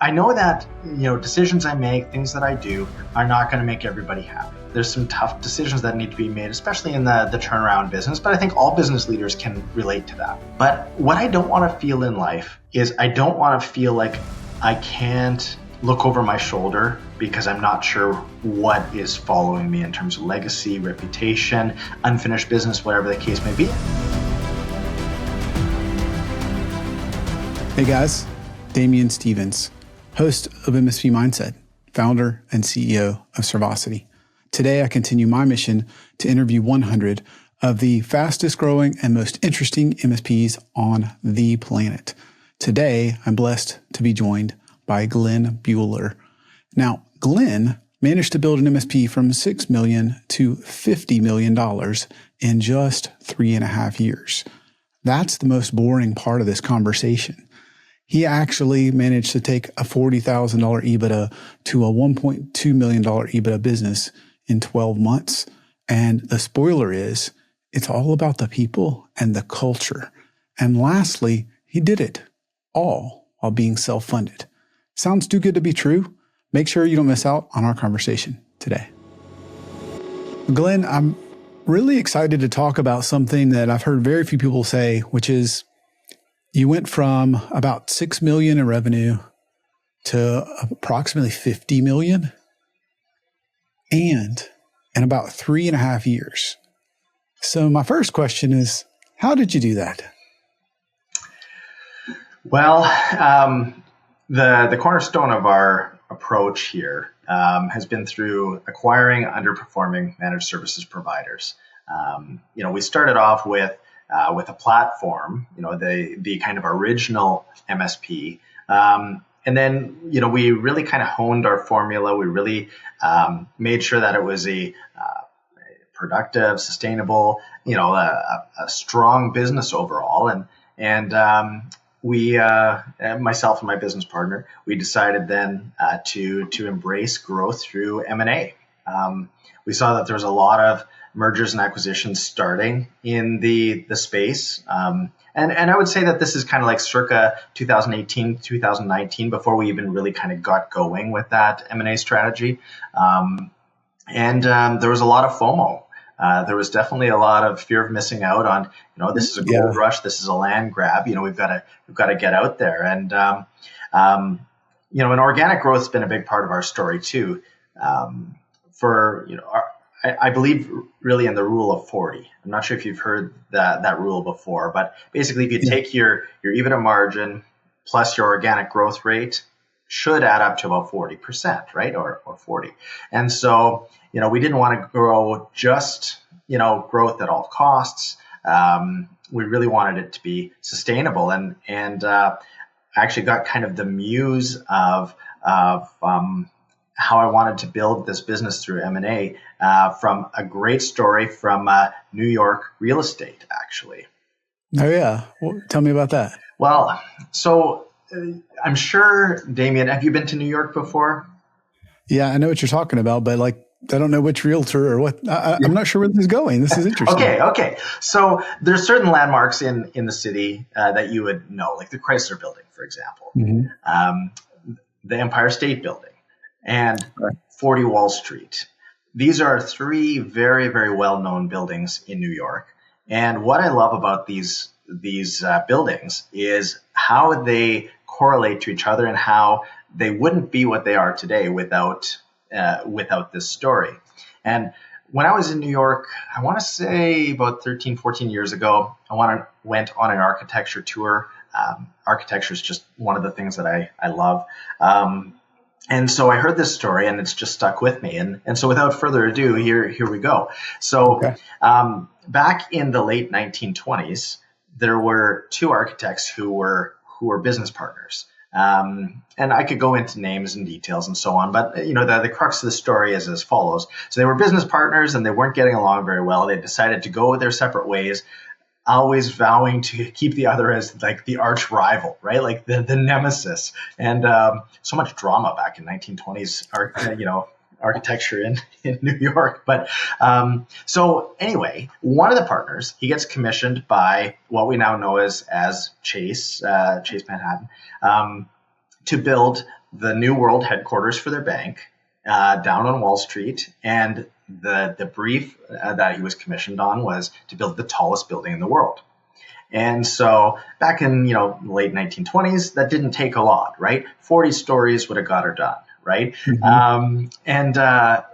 I know that, decisions I make, things that I do are not going to make everybody happy. There's some tough decisions that need to be made, especially in the turnaround business, but I think all business leaders can relate to that. But what I don't want to feel in life is I don't want to feel like I can't look over my shoulder because I'm not sure what is following me in terms of legacy, reputation, unfinished business, whatever the case may be. Hey guys, Damien Stevens, host of MSP Mindset, founder and CEO of Servosity. Today, I continue my mission to interview 100 of the fastest growing and most interesting MSPs on the planet. Today, I'm blessed to be joined by Glen Buehler. Now, Glen managed to build an MSP from $6 million to $50 million in just 3.5 years. That's the most boring part of this conversation. He actually managed to take a $40,000 EBITDA to a $1.2 million EBITDA business in 12 months. And the spoiler is, it's all about the people and the culture. And lastly, he did it all while being self-funded. Sounds too good to be true? Make sure you don't miss out on our conversation today. Glen, I'm really excited to talk about something that I've heard very few people say, which is you went from about 6 million in revenue to approximately 50 million and in about 3.5 years. So my first question is, how did you do that? Well, the cornerstone of our approach here has been through acquiring underperforming managed services providers. We started off with a platform, the kind of original MSP. And then, we really kind of honed our formula. We really made sure that it was a productive, sustainable, a strong business overall. And we, myself and my business partner, we decided then to embrace growth through M&A. We saw that there was a lot of mergers and acquisitions starting in the space. And I would say that this is kind of like circa 2018, 2019, before we even really kind of got going with that M&A strategy. And there was a lot of FOMO. There was definitely a lot of fear of missing out on, this is a gold rush, this is a land grab, we've got to get out there. And, and organic growth has been a big part of our story too. I believe really in the rule of 40. I'm not sure if you've heard that rule before, but basically if you take your EBITDA margin plus your organic growth rate should add up to about 40%, right? Or 40. And so, we didn't want to grow just, growth at all costs. We really wanted it to be sustainable and I actually got kind of the muse of how I wanted to build this business through M&A from a great story from New York real estate, actually. Oh, yeah. Well, tell me about that. Well, so I'm sure, Damien, have you been to New York before? Yeah, I know what you're talking about, but I don't know which realtor or what. I'm not sure where this is going. This is interesting. Okay. So there's certain landmarks in the city that you would know, like the Chrysler Building, for example, the Empire State Building, and 40 Wall Street. These are three very, very well-known buildings in New York. And what I love about these buildings is how they correlate to each other and how they wouldn't be what they are today without this story. And when I was in New York, I want to say about 13, 14 years ago, I went on an architecture tour. Architecture is just one of the things that I love. And so I heard this story and it's just stuck with me. And so without further ado, here we go. So back in the late 1920s, there were two architects who were business partners. And I could go into names and details and so on, but the crux of the story is as follows. So they were business partners and they weren't getting along very well. They decided to go their separate ways, always vowing to keep the other as like the arch rival, right? Like the nemesis. And so much drama back in 1920s architecture in New York. But so anyway, one of the partners, he gets commissioned by what we now know as Chase Manhattan, to build the New World headquarters for their bank down on Wall Street, and the brief that he was commissioned on was to build the tallest building in the world. And so back in the late 1920s, that didn't take a lot, right? 40 stories would have got her done, right?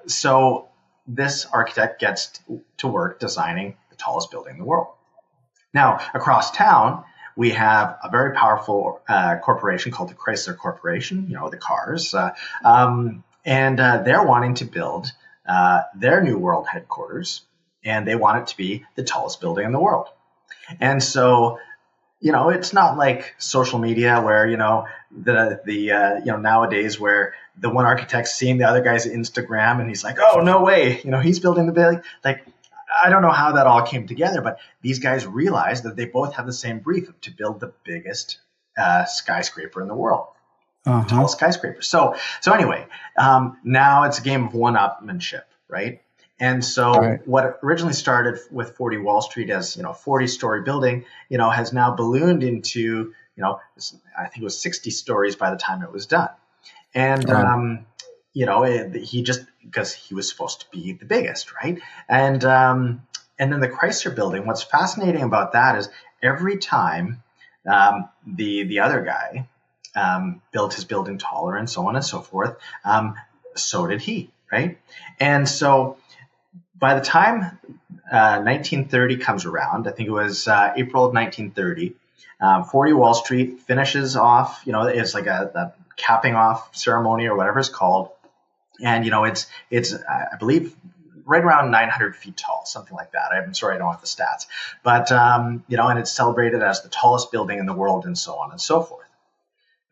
So this architect gets to work designing the tallest building in the world. Now, across town, we have a very powerful corporation called the Chrysler Corporation, the cars, and they're wanting to build their New World headquarters, and they want it to be the tallest building in the world. And so, it's not like social media where, nowadays where the one architect's seeing the other guy's Instagram and he's like, oh, no way, he's building the building. Like, I don't know how that all came together, but these guys realized that they both have the same brief to build the biggest skyscraper in the world. Tallest skyscraper. So anyway, now it's a game of one-upmanship, right? And so what originally started with 40 Wall Street as, 40-story building, has now ballooned into, I think it was 60 stories by the time it was done. And, he just, because he was supposed to be the biggest, right? And then the Chrysler building, what's fascinating about that is every time the other guy built his building taller and so on and so forth, so did he, right? And so by the time 1930 comes around, I think it was April of 1930, 40 Wall Street finishes off, it's like a capping off ceremony or whatever it's called. And, it's I believe, right around 900 feet tall, something like that. I'm sorry, I don't have the stats. But, and it's celebrated as the tallest building in the world and so on and so forth.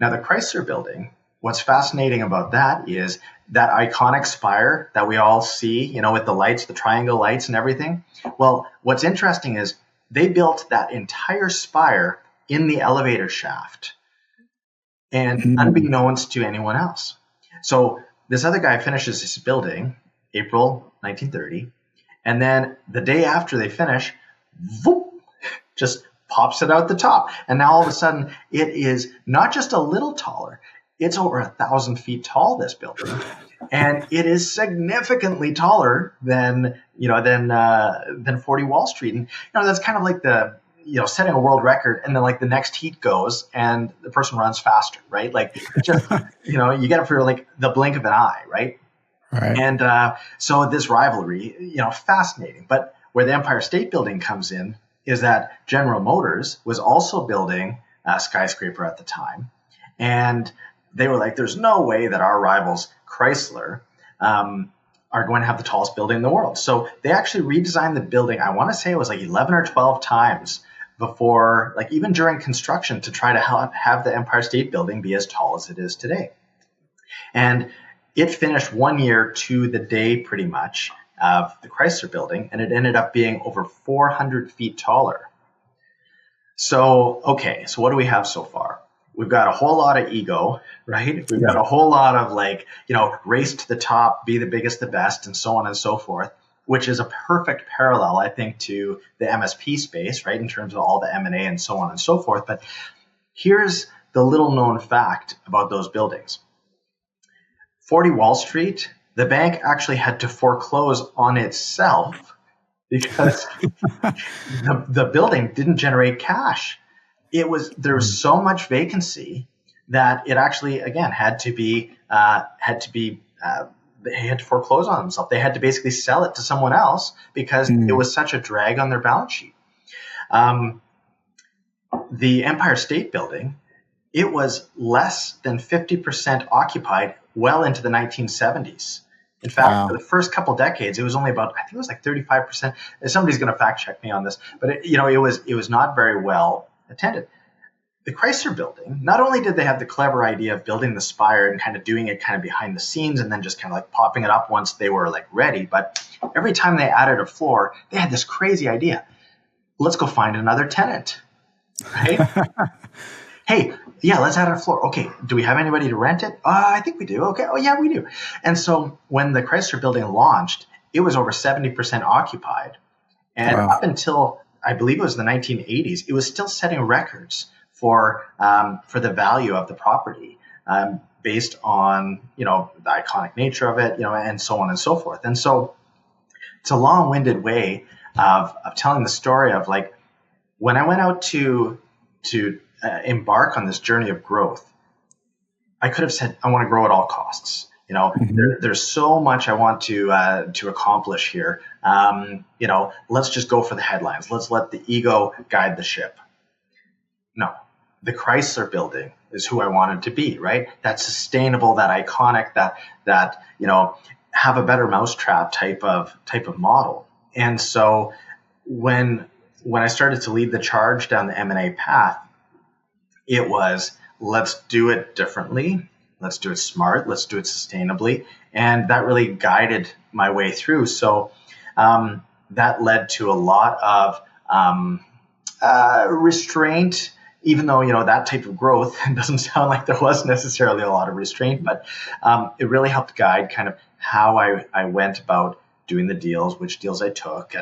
Now, the Chrysler building, what's fascinating about that is that iconic spire that we all see, with the lights, the triangle lights and everything. Well, what's interesting is they built that entire spire in the elevator shaft and unbeknownst to anyone else. So this other guy finishes his building, April 1930, and then the day after they finish, just pops it out the top. And now all of a sudden, it is not just a little taller, it's over 1,000 feet tall, this building. And it is significantly taller than 40 Wall Street. And, that's kind of like the, setting a world record, and then like the next heat goes and the person runs faster, right? Like just, you get it for like the blink of an eye, right? Right. And so this rivalry, fascinating. But where the Empire State Building comes in is that General Motors was also building a skyscraper at the time. And they were like, there's no way that our rivals, Chrysler, are going to have the tallest building in the world. So they actually redesigned the building. I want to say it was like 11 or 12 times before, like even during construction, to try to have the Empire State Building be as tall as it is today. And it finished 1 year to the day pretty much of the Chrysler building, and it ended up being over 400 feet taller. So what do we have so far? We've got a whole lot of ego, right? We've got a whole lot of race to the top, be the biggest, the best, and so on and so forth, which is a perfect parallel, I think, to the MSP space, right? In terms of all the M&A and so on and so forth. But here's the little known fact about those buildings. 40 Wall Street, the bank actually had to foreclose on itself because the building didn't generate cash. There was so much vacancy that it actually, again, they had to foreclose on themselves. They had to basically sell it to someone else because it was such a drag on their balance sheet. The Empire State Building, it was less than 50% occupied well into the 1970s. In fact, for the first couple decades, it was only about, I think it was like 35%. Somebody's going to fact check me on this, but it was not very well attended. The Chrysler building, not only did they have the clever idea of building the spire and kind of doing it kind of behind the scenes and then just kind of like popping it up once they were like ready, but every time they added a floor, they had this crazy idea. Let's go find another tenant, right? Hey, yeah, let's add a floor. Okay, do we have anybody to rent it? I think we do. Okay, oh yeah, we do. And so when the Chrysler building launched, it was over 70% occupied. And up until, I believe it was the 1980s, it was still setting records for the value of the property. based on, the iconic nature of it, and so on and so forth. And so it's a long-winded way of telling the story of like, when I went out to embark on this journey of growth, I could have said, I want to grow at all costs. There's so much I want to accomplish here. Let's just go for the headlines. Let's let the ego guide the ship. No, the Chrysler Building is who I wanted to be, right? That sustainable, that iconic, that have a better mousetrap type of model. And so when I started to lead the charge down the M&A path, it was, let's do it differently. Let's do it smart. Let's do it sustainably. And that really guided my way through. So that led to a lot of restraint, even though, that type of growth doesn't sound like there was necessarily a lot of restraint, but it really helped guide kind of how I went about doing the deals, which deals I took,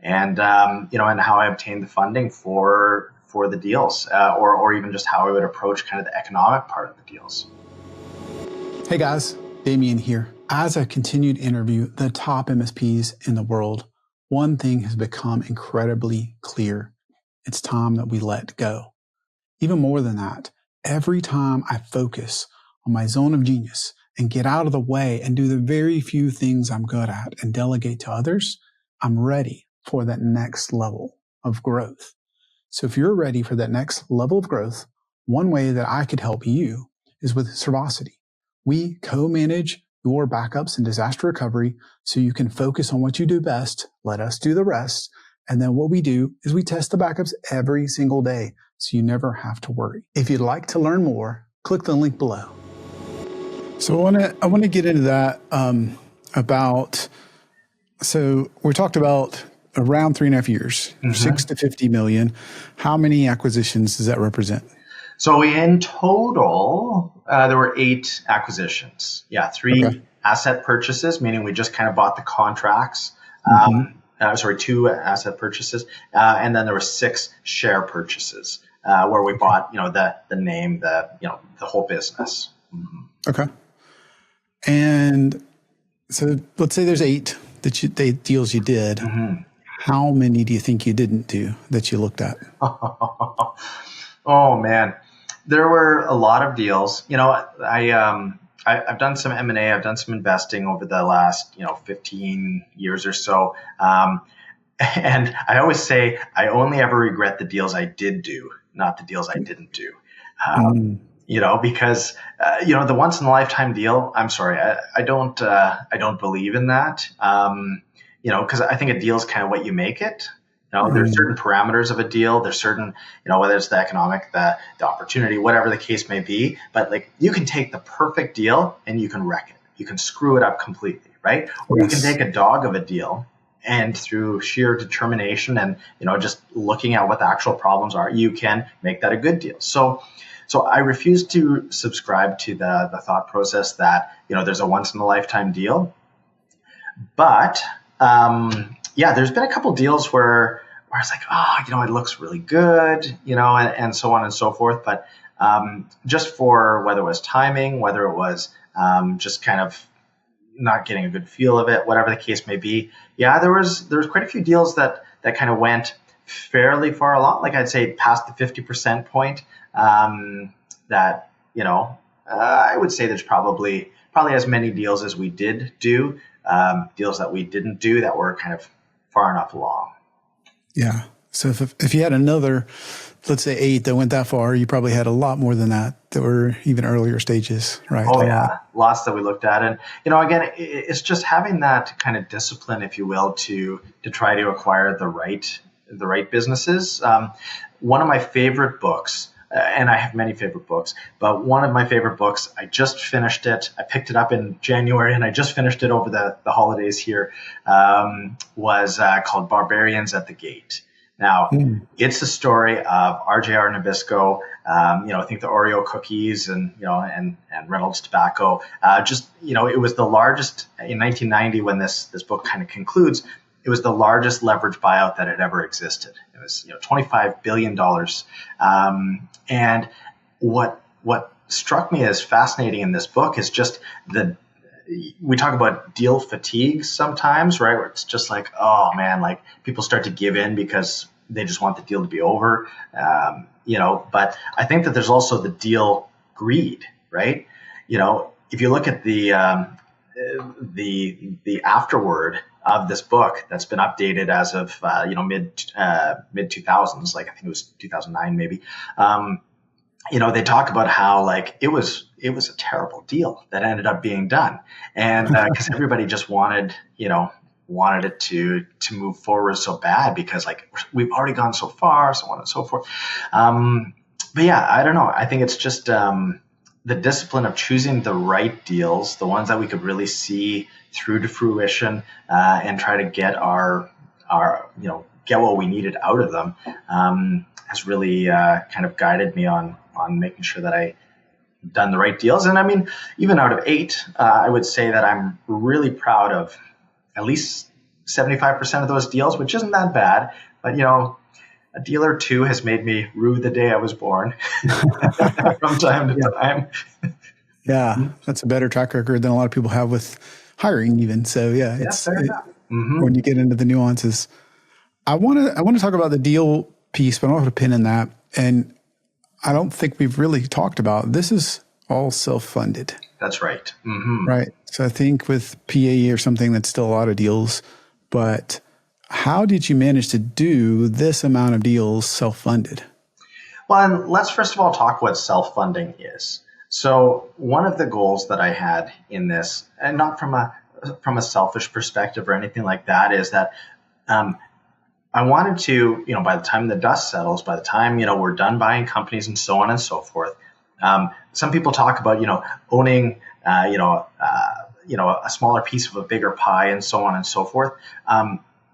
and how I obtained the funding for the deals, or even just how I would approach kind of the economic part of the deals. Hey guys, Damien here. As I continue to interview the top MSPs in the world, one thing has become incredibly clear. It's time that we let go. Even more than that, every time I focus on my zone of genius and get out of the way and do the very few things I'm good at and delegate to others, I'm ready for that next level of growth. So if you're ready for that next level of growth, one way that I could help you is with Servosity. We co-manage your backups and disaster recovery so you can focus on what you do best, let us do the rest, and then what we do is we test the backups every single day so you never have to worry. If you'd like to learn more, click the link below. So I want to get into that so we talked about around 3.5 years, 6 to 50 million. How many acquisitions does that represent? So in total, there were 8 acquisitions. Yeah, 3 asset purchases, meaning we just kind of bought the contracts. 2 asset purchases, and then there were 6 share purchases where we bought, the name, the whole business. Okay. And so let's say there's 8 deals you did. How many do you think you didn't do that you looked at? Oh man, there were a lot of deals. I've done some M&A, I've done some investing over the last 15 years or so, and I always say I only ever regret the deals I did do, not the deals I didn't do. Because the once in a lifetime deal, I'm sorry, I don't believe in that. Because I think a deal is kind of what you make it. There's certain parameters of a deal. There's certain, whether it's the economic, the opportunity, whatever the case may be. But like, you can take the perfect deal and you can wreck it. You can screw it up completely, right? Or you can take a dog of a deal and through sheer determination and, just looking at what the actual problems are, you can make that a good deal. So I refuse to subscribe to the thought process that, there's a once in a lifetime deal. But there's been a couple deals where it's like, it looks really good, and so on and so forth. But just for whether it was timing, whether it was just kind of not getting a good feel of it, whatever the case may be. Yeah, there was quite a few deals that kind of went fairly far along, like I'd say past the 50% point. That I would say there's probably as many deals as we did do. Deals that we didn't do that were kind of far enough along. Yeah. So if you had another, let's say 8 that went that far, you probably had a lot more than that were even earlier stages, right? Oh yeah, lots that we looked at. And, again, it's just having that kind of discipline, if you will, to try to acquire the right businesses. One of my favorite books, and I have many favorite books, but one of my favorite books, I just finished it. I picked it up in January and I just finished it over the holidays here, was called Barbarians at the Gate. Now, it's the story of RJR Nabisco, I think the Oreo cookies and Reynolds Tobacco. It was the largest in 1990 when this book kind of concludes. It was the largest leverage buyout that had ever existed. It was $25 billion. And what struck me as fascinating in this book is just we talk about deal fatigue sometimes, right? Where it's just like, oh man, like people start to give in because they just want the deal to be over, but I think that there's also the deal greed, right? If you look at the afterword of this book that's been updated as of, mid 2000s, like I think it was 2009, maybe, they talk about how like it was a terrible deal that ended up being done, and because everybody just wanted it to move forward so bad because like we've already gone so far, so on and so forth. But yeah, I don't know. I think it's just the discipline of choosing the right deals, the ones that we could really see through to fruition, and try to get get what we needed out of them, has really kind of guided me on making sure that I done the right deals. And I mean, even out of 8, I would say that I'm really proud of at least 75% of those deals, which isn't that bad. But, a deal or 2 has made me rue the day I was born from time to time. Yeah, that's a better track record than a lot of people have with hiring even. So yeah, when you get into the nuances. I want to talk about the deal piece, but I don't have a pin in that. And I don't think we've really talked about, this is all self-funded. That's right. Mm-hmm. Right. So I think with PAE or something, that's still a lot of deals, but how did you manage to do this amount of deals self-funded? Well, and let's first of all talk what self-funding is. So one of the goals that I had in this, and not from a selfish perspective or anything like that, is that I wanted to, by the time the dust settles, by the time, we're done buying companies and so on and so forth. Some people talk about, owning, a smaller piece of a bigger pie and so on and so forth.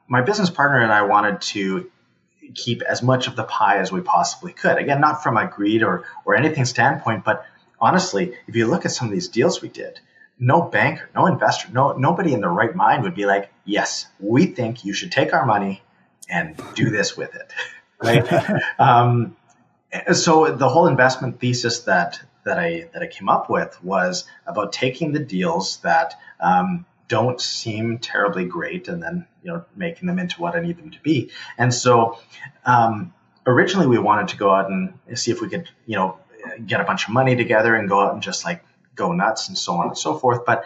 My business partner and I wanted to keep as much of the pie as we possibly could. Again, not from a greed or anything standpoint, but honestly, if you look at some of these deals we did, no banker, no investor, nobody in their right mind would be like, yes, we think you should take our money and do this with it, right? So the whole investment thesis that I came up with was about taking the deals that don't seem terribly great and then making them into what I need them to be. And so originally we wanted to go out and see if we could get a bunch of money together and go out and just like go nuts and so on and so forth. But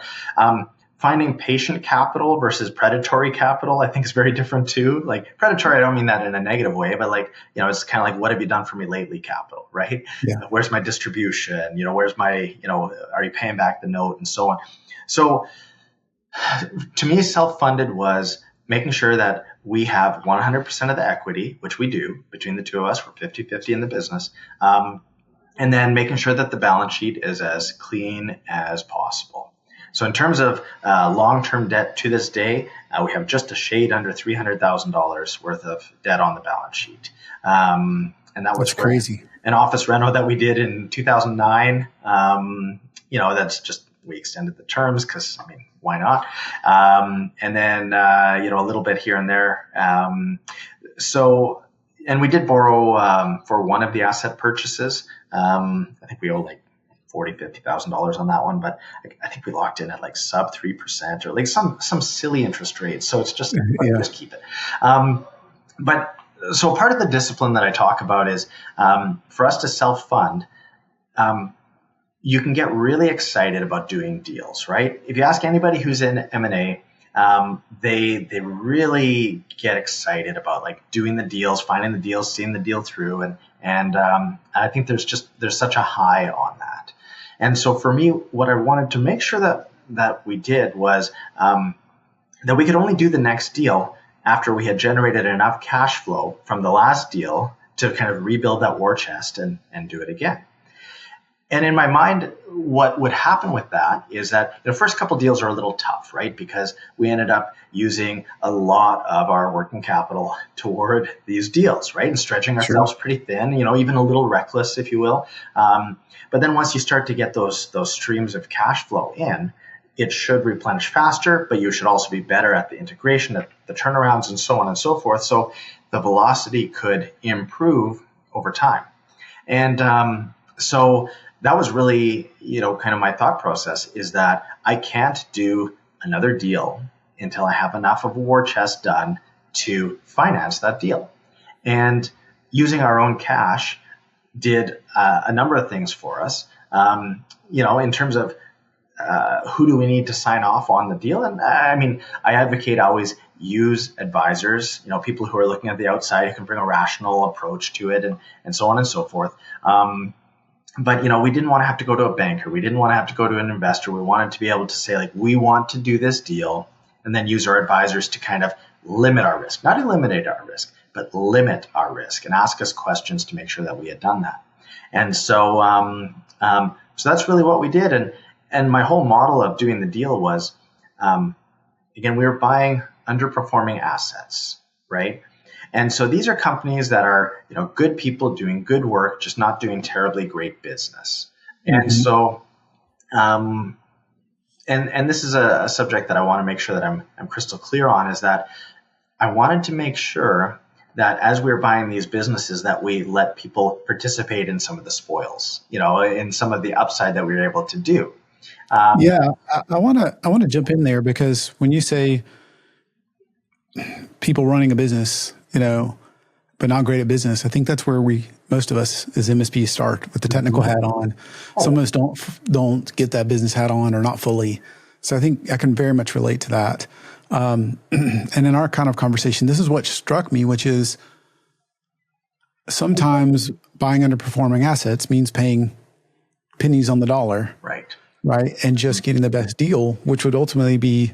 finding patient capital versus predatory capital, I think, is very different too. Like predatory, I don't mean that in a negative way, but like, it's kind of like, what have you done for me lately capital, right? Yeah. Where's my distribution? Where's my, are you paying back the note and so on? So to me, self-funded was making sure that we have 100% of the equity, which we do between the two of us. We're 50-50 in the business. And then making sure that the balance sheet is as clean as possible. So in terms of long-term debt to this day, we have just a shade under $300,000 worth of debt on the balance sheet. And that was crazy. An office reno that we did in 2009. That's just, we extended the terms because, why not? And then, a little bit here and there. And we did borrow for one of the asset purchases. I think we owe like $40,000, $50,000 on that one, but I think we locked in at like sub 3% or like some silly interest rate. So it's just, just keep it. But so part of the discipline that I talk about is for us to self-fund, you can get really excited about doing deals, right? If you ask anybody who's in M&A, they really get excited about like doing the deals, finding the deals, seeing the deal through. And I think there's such a high on that. And so for me, what I wanted to make sure that we did was that we could only do the next deal after we had generated enough cash flow from the last deal to kind of rebuild that war chest and do it again. And in my mind, what would happen with that is that the first couple deals are a little tough, right? Because we ended up using a lot of our working capital toward these deals, right? And stretching ourselves pretty thin, even a little reckless, if you will. But then once you start to get those streams of cash flow in, it should replenish faster, but you should also be better at the integration, at the turnarounds, and so on and so forth. So the velocity could improve over time. And so that was really, kind of my thought process, is that I can't do another deal until I have enough of a war chest done to finance that deal. And using our own cash did a number of things for us, in terms of who do we need to sign off on the deal? And I advocate always use advisors, people who are looking at the outside, who can bring a rational approach to it, and so on and so forth. But we didn't want to have to go to a banker. We didn't want to have to go to an investor. We wanted to be able to say, like, we want to do this deal, and then use our advisors to kind of limit our risk, not eliminate our risk, but limit our risk, and ask us questions to make sure that we had done that. And so, so that's really what we did. And my whole model of doing the deal was, again, we were buying underperforming assets, right? And so these are companies that are, good people doing good work, just not doing terribly great business. Mm-hmm. And so, and this is a subject that I want to make sure that I'm crystal clear on, is that I wanted to make sure that as we were buying these businesses, that we let people participate in some of the spoils, in some of the upside that we were able to do. I want to jump in there, because when you say people running a business, but not great at business, I think that's where most of us as MSPs start, with the technical hat on. Some of us don't get that business hat on, or not fully. So I think I can very much relate to that. And in our kind of conversation, this is what struck me, which is sometimes buying underperforming assets means paying pennies on the dollar. Right. And just getting the best deal, which would ultimately be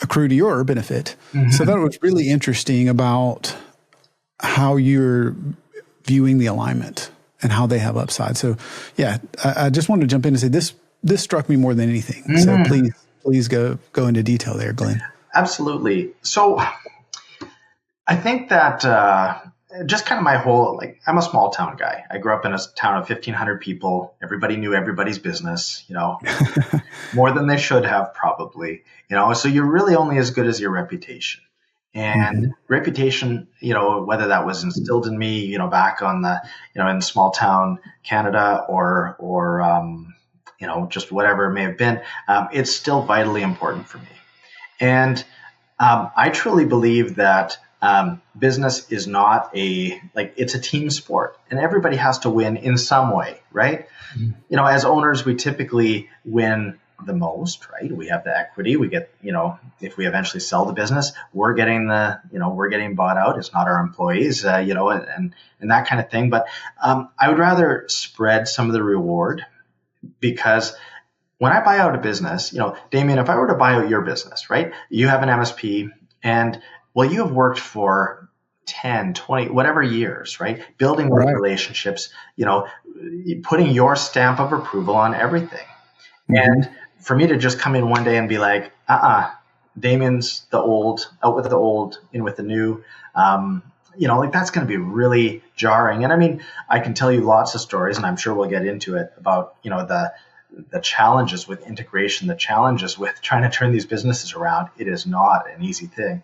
accrue to your benefit. Mm-hmm. So that was really interesting about how you're viewing the alignment and how they have upside. So yeah, I just wanted to jump in and say this struck me more than anything. Mm-hmm. So please go into detail there, Glenn. Absolutely. So I think that just kind of my whole, I'm a small town guy. I grew up in a town of 1,500 people. Everybody knew everybody's business, more than they should have probably, so you're really only as good as your reputation. And mm-hmm. reputation, whether that was instilled in me, back on the, in small town Canada, or just whatever it may have been, it's still vitally important for me. And I truly believe that business is not it's a team sport, and everybody has to win in some way, right? Mm-hmm. As owners, we typically win the most, right? We have the equity. We get, if we eventually sell the business, we're getting we're getting bought out. It's not our employees, and that kind of thing. But I would rather spread some of the reward, because when I buy out a business, Damien, if I were to buy out your business, right? You have an MSP, and you have worked for 10, 20, whatever years, right? Building those relationships, putting your stamp of approval on everything. Mm-hmm. And for me to just come in one day and be like, Damien's the old, out with the old, in with the new, that's going to be really jarring. And I can tell you lots of stories, and I'm sure we'll get into it, about, the challenges with integration, the challenges with trying to turn these businesses around. It is not an easy thing.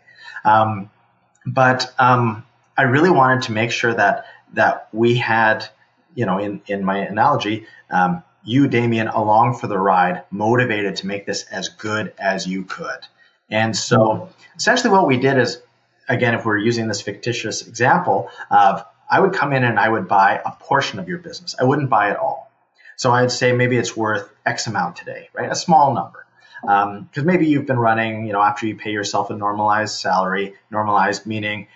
But I really wanted to make sure that we had, in my analogy, you, Damien, along for the ride, motivated to make this as good as you could. And so essentially what we did is, again, if we're using this fictitious example of, I would come in and I would buy a portion of your business. I wouldn't buy it all. So I'd say maybe it's worth X amount today, right? A small number. Because maybe you've been running, after you pay yourself a normalized salary, normalized meaning,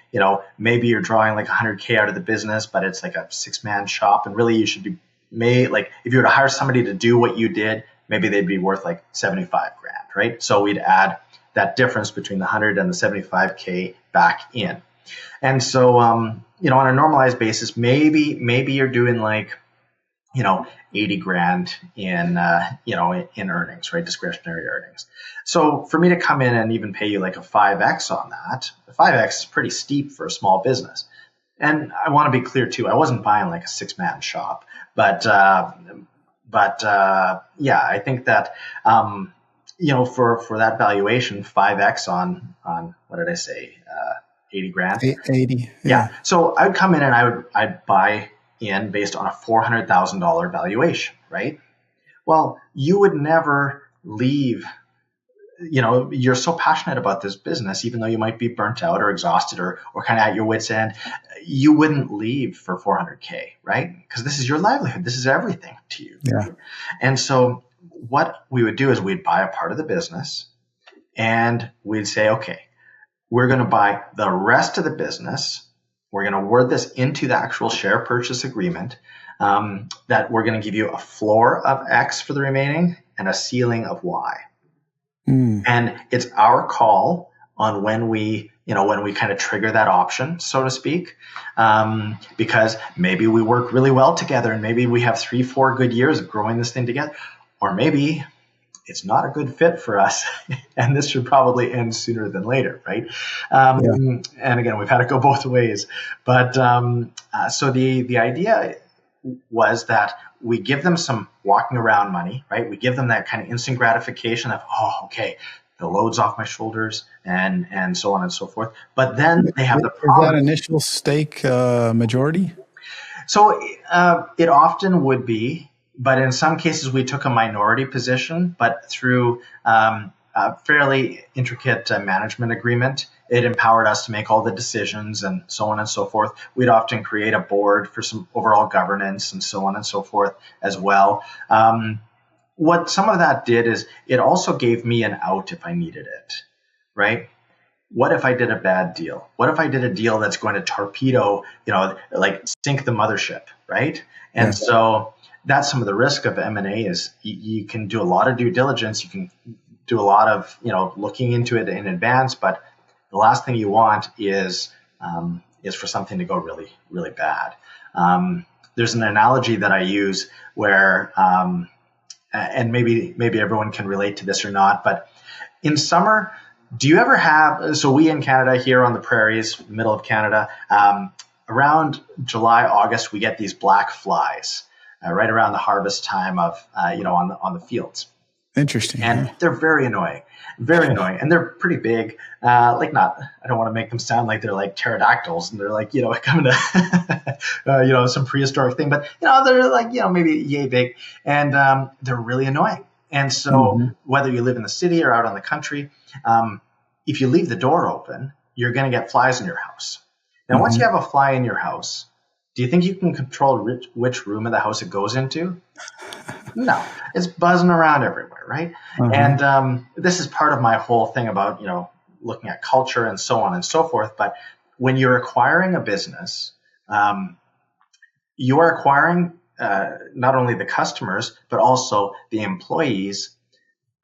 maybe you're drawing like $100K out of the business, but it's like a 6-man shop. And really you should be if you were to hire somebody to do what you did, maybe they'd be worth like 75 grand, right? So we'd add that difference between the 100 and the 75K back in. And so, on a normalized basis, maybe you're doing 80 grand in earnings, right? Discretionary earnings. So for me to come in and even pay you like a 5X on that, the 5X is pretty steep for a small business. And I want to be clear too, I wasn't buying like a 6-man shop, but I think that, for that valuation, 5X on what did I say? 80 grand. 80. Yeah. So I'd come in and I'd buy in based on a $400,000 valuation. right? Well, you would never leave. You're so passionate about this business, even though you might be burnt out or exhausted or kind of at your wit's end, you wouldn't leave for 400K, right? Because this is your livelihood. This is everything to you. Yeah. Right? And so what we would do is we'd buy a part of the business and we'd say, okay, we're going to buy the rest of the business. We're going to word this into the actual share purchase agreement, that we're going to give you a floor of X for the remaining and a ceiling of Y. And it's our call on when we kind of trigger that option, so to speak, because maybe we work really well together and maybe we have 3-4 good years of growing this thing together, or maybe it's not a good fit for us and this should probably end sooner than later, right? And again, we've had to go both ways. But so the idea was that we give them some walking around money, right? We give them that kind of instant gratification of, oh, okay, the load's off my shoulders and so on and so forth. But then they have the promise. Is that initial stake majority? So it often would be, but in some cases we took a minority position, but through a fairly intricate management agreement, it empowered us to make all the decisions and so on and so forth. We'd often create a board for some overall governance and so on and so forth as well. What some of that did is it also gave me an out if I needed it, right? What if I did a bad deal? What if I did a deal that's going to torpedo, like sink the mothership, right? And so that's some of the risk of M&A is you can do a lot of due diligence. You can do a lot of, looking into it in advance, but the last thing you want is for something to go really, really bad. There's an analogy that I use where, and maybe everyone can relate to this or not, but in summer, do you ever have, so we in Canada here on the prairies, middle of Canada, around July, August, we get these black flies right around the harvest time of, on the fields. Interesting. And they're very annoying, and they're pretty big. I don't want to make them sound like they're like pterodactyls and they're like, coming to, some prehistoric thing, but, they're like, maybe yay big, and they're really annoying. And so whether you live in the city or out on the country, if you leave the door open, you're going to get flies in your house. Now, once you have a fly in your house, do you think you can control which room of the house it goes into? No, it's buzzing around everywhere, right? And this is part of my whole thing about, looking at culture and so on and so forth. But when you're acquiring a business, you are acquiring not only the customers, but also the employees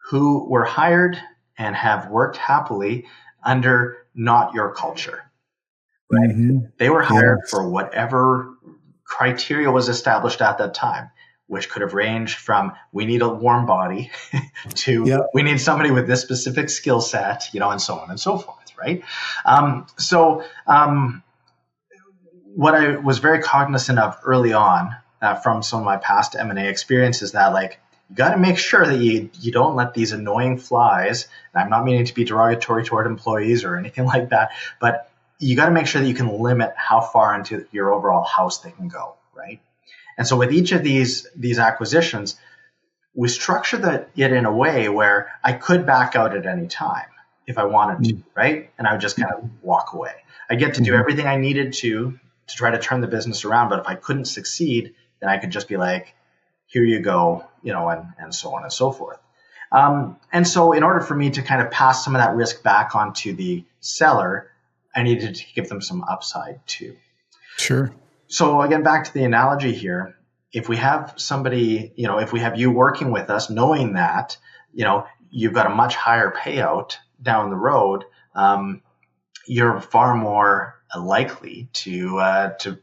who were hired and have worked happily under not your culture. Right? They were hired for whatever criteria was established at that time, which could have ranged from we need a warm body to we need somebody with this specific skill set, and so on and so forth, right? What I was very cognizant of early on from some of my past M&A experiences that you got to make sure that you don't let these annoying flies, and I'm not meaning to be derogatory toward employees or anything like that, but you got to make sure that you can limit how far into your overall house they can go, right? And so with each of these acquisitions, we structured it in a way where I could back out at any time if I wanted to, right? And I would just kind of walk away. I get to do everything I needed to try to turn the business around, but if I couldn't succeed, then I could just be like, here you go, and so on and so forth. And so in order for me to kind of pass some of that risk back onto the seller, I needed to give them some upside too. Sure. So again, back to the analogy here, if we have somebody, if we have you working with us, knowing that, you've got a much higher payout down the road, you're far more likely to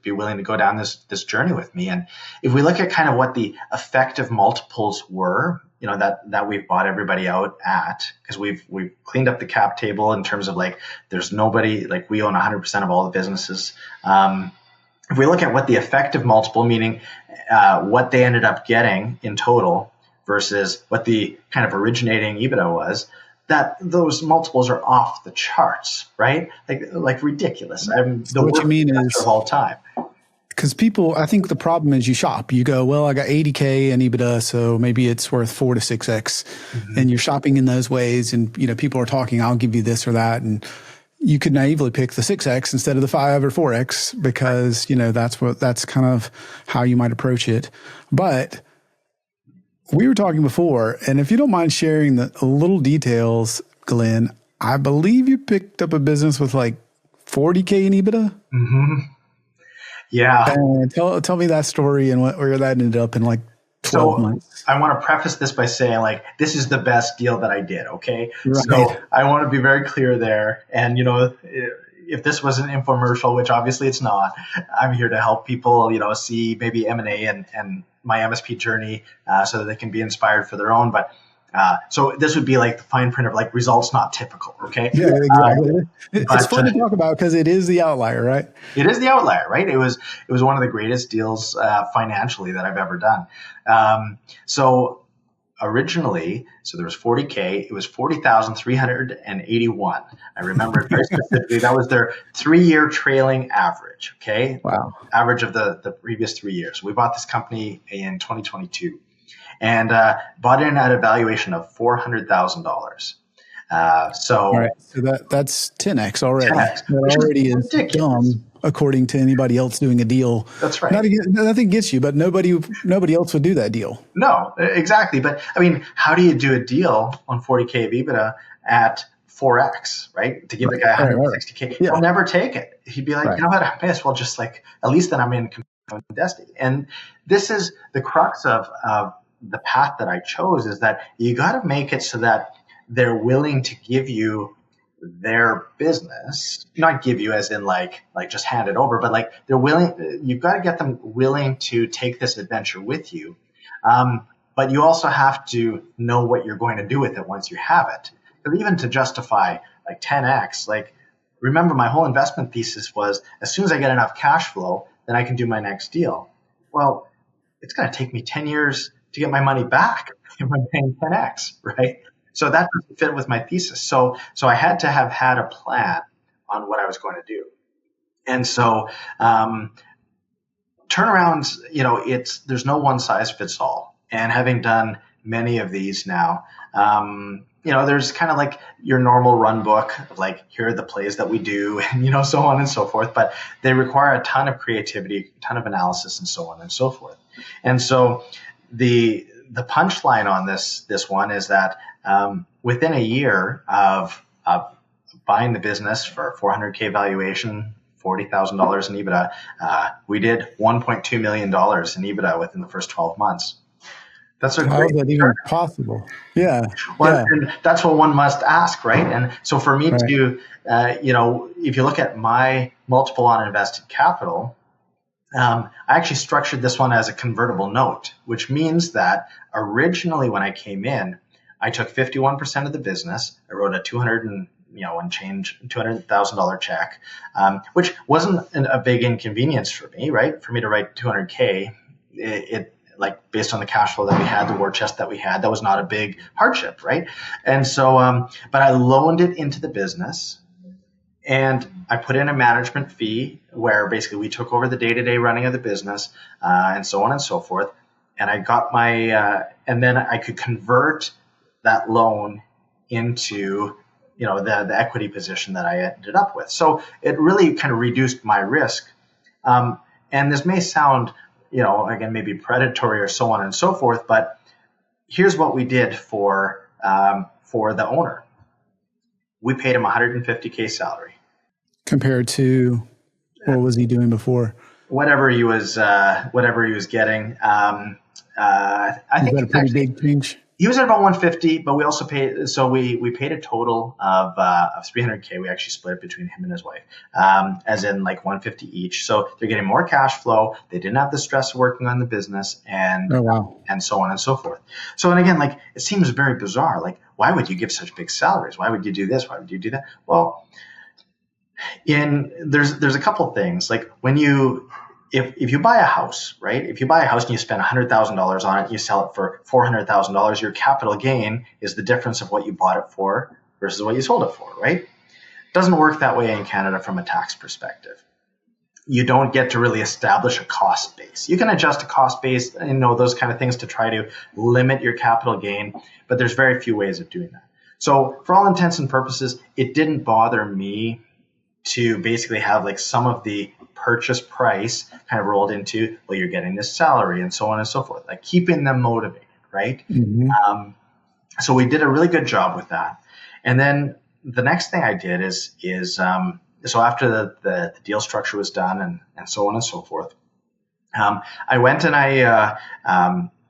be willing to go down this journey with me. And if we look at kind of what the effective multiples were, that we've bought everybody out at, because we've cleaned up the cap table in terms of there's nobody, we own 100% of all the businesses. If we look at what the effective multiple, meaning what they ended up getting in total versus what the kind of originating EBITDA was, that those multiples are off the charts, right? Like ridiculous. So what you mean is of all time. Because people, I think the problem is you shop. You go, well, I got 80K in EBITDA, so maybe it's worth 4 to 6x. And you're shopping in those ways. And, people are talking, I'll give you this or that. And you could naively pick the 6x instead of the 5 or 4x because, that's kind of how you might approach it. But we were talking before, and if you don't mind sharing the little details, Glenn, I believe you picked up a business with like 40K in EBITDA. Mm-hmm. Yeah. And tell me that story and where that ended up in like 12 months. I want to preface this by saying this is the best deal that I did. Okay. Right. So I want to be very clear there. And, if this was an infomercial, which obviously it's not, I'm here to help people, see maybe M&A and my MSP journey so that they can be inspired for their own. But so this would be like the fine print of results not typical. Okay. Yeah, exactly. It's fun to talk about because it is the outlier, right? It is the outlier, right? It was one of the greatest deals financially that I've ever done. So originally, there was 40K. It was 40,381. I remember it very specifically. That was their 3-year trailing average. Okay. Wow. Average of the previous 3 years. We bought this company in 2022 and bought in at a valuation of $400,000. All right. So that's 10x already. 10x, that already is dumb according to anybody else doing a deal. That's right. Nothing against you, but nobody else would do that deal. No, exactly. But I mean, how do you do a deal on 40K of EBITDA at 4x, right? To give the guy 160K, he'll never take it. He'd be like, you know what? I may as well just at least then I'm in destiny. And this is the crux of the path that I chose, is that you got to make it so that they're willing to give you their business, not give you as in like just hand it over, but they're willing. You've got to get them willing to take this adventure with you. But you also have to know what you're going to do with it once you have it. But even to justify 10x, remember my whole investment thesis was as soon as I get enough cash flow, then I can do my next deal. Well, it's going to take me 10 years to get my money back if I'm paying 10x, right? So that doesn't fit with my thesis. So I had to have had a plan on what I was going to do. And so turnarounds, there's no one size fits all. And having done many of these now, there's kind of your normal run book of here are the plays that we do and, so on and so forth. But they require a ton of creativity, a ton of analysis and so on and so forth. And so the punchline on this one is that within a year of buying the business for $400K valuation, $40,000 in EBITDA, we did $1.2 million in EBITDA within the first 12 months. That's a How is that even possible? Yeah. Well, and that's what one must ask, right? And so for me to, if you look at my multiple on invested capital, I actually structured this one as a convertible note, which means that originally when I came in, I took 51% of the business. I wrote a $200,000 check, which wasn't a big inconvenience for me, right? For me to write 200K, it based on the cash flow that we had, the war chest that we had, that was not a big hardship, right? And so, but I loaned it into the business. And I put in a management fee where basically we took over the day-to-day running of the business and so on and so forth. And I got my, and then I could convert that loan into, the equity position that I ended up with. So it really kind of reduced my risk. And this may sound, again, maybe predatory or so on and so forth, but here's what we did for the owner. We paid him $150K salary. Compared to what was he doing before? Whatever he was getting. I think that a pretty big change. He was at about 150, but we also paid. So we paid a total of 300K. We actually split it between him and his wife, as in 150 each. So they're getting more cash flow. They didn't have the stress of working on the business, and and so on and so forth. So and again, it seems very bizarre. Why would you give such big salaries? Why would you do this? Why would you do that? Well, there's a couple of things. When if you buy a house, right? If you buy a house and you spend $100,000 on it, and you sell it for $400,000, your capital gain is the difference of what you bought it for versus what you sold it for, right? It doesn't work that way in Canada from a tax perspective. you don't get to really establish a cost base. You can adjust a cost base, those kind of things to try to limit your capital gain, but there's very few ways of doing that. So for all intents and purposes, it didn't bother me to basically have like some of the purchase price kind of rolled into, well, you're getting this salary and so on and so forth, like keeping them motivated, right? Mm-hmm. So we did a really good job with that. And then the next thing I did is so after the deal structure was done and so on and so forth, I went and I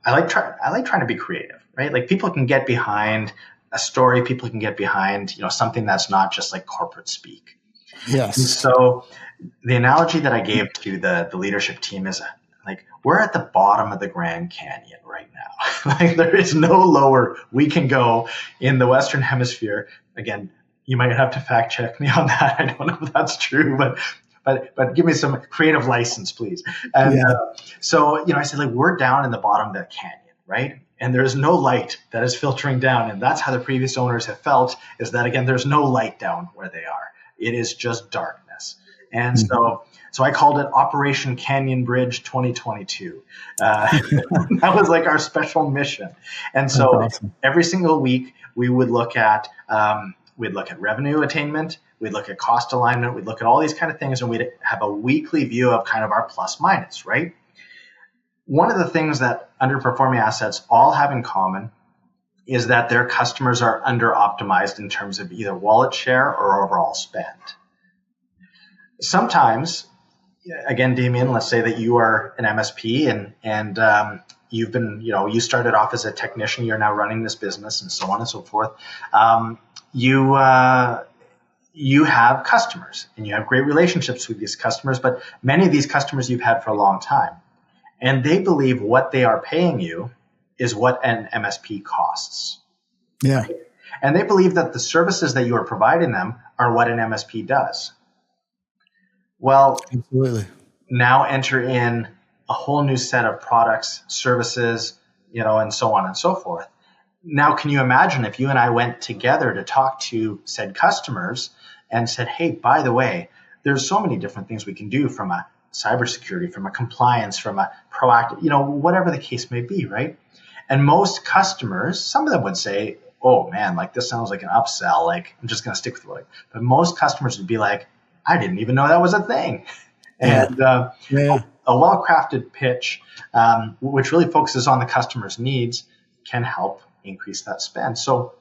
like trying to be creative, right? Like people can get behind a story, people can get behind, something that's not just like corporate speak. Yes. And so the analogy that I gave to the leadership team is like, we're at the bottom of the Grand Canyon right now. Like there is no lower we can go in the Western Hemisphere. Again, you might have to fact check me on that. I don't know if that's true, but give me some creative license, please. And so, I said, like, we're down in the bottom of that canyon, right? And there's no light that is filtering down. And that's how the previous owners have felt, is that, again, there's no light down where they are. It is just darkness. And so I called it Operation Canyon Bridge 2022. That was like our special mission. And so every single week we would look at revenue attainment, we'd look at cost alignment, we'd look at all these kind of things, and we'd have a weekly view of kind of our plus minus, right? One of the things that underperforming assets all have in common is that their customers are under optimized in terms of either wallet share or overall spend. Sometimes, again, Damien, let's say that you are an MSP and you've been, you started off as a technician, you're now running this business and so on and so forth. You have customers and you have great relationships with these customers, but many of these customers you've had for a long time, and they believe what they are paying you is what an MSP costs. Yeah. And they believe that the services that you are providing them are what an MSP does. Well, absolutely. Now enter in a whole new set of products, services, and so on and so forth. Now, can you imagine if you and I went together to talk to said customers and said, hey, by the way, there's so many different things we can do from a cybersecurity, from a compliance, from a proactive, whatever the case may be, right? And most customers, some of them would say, oh man, like this sounds like an upsell, like I'm just going to stick with it. But most customers would be like, I didn't even know that was a thing. And a well-crafted pitch, which really focuses on the customer's needs, can help increase that spend. So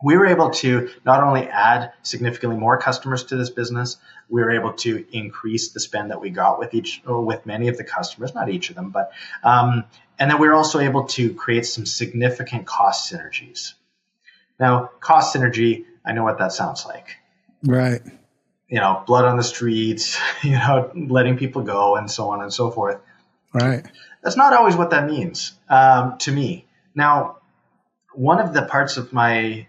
we were able to not only add significantly more customers to this business, we were able to increase the spend that we got with many of the customers, not each of them, but and then we were also able to create some significant cost synergies. Now, cost synergy, I know what that sounds like. Right. Blood on the streets, letting people go and so on and so forth. Right. That's not always what that means to me. Now, one of the parts of my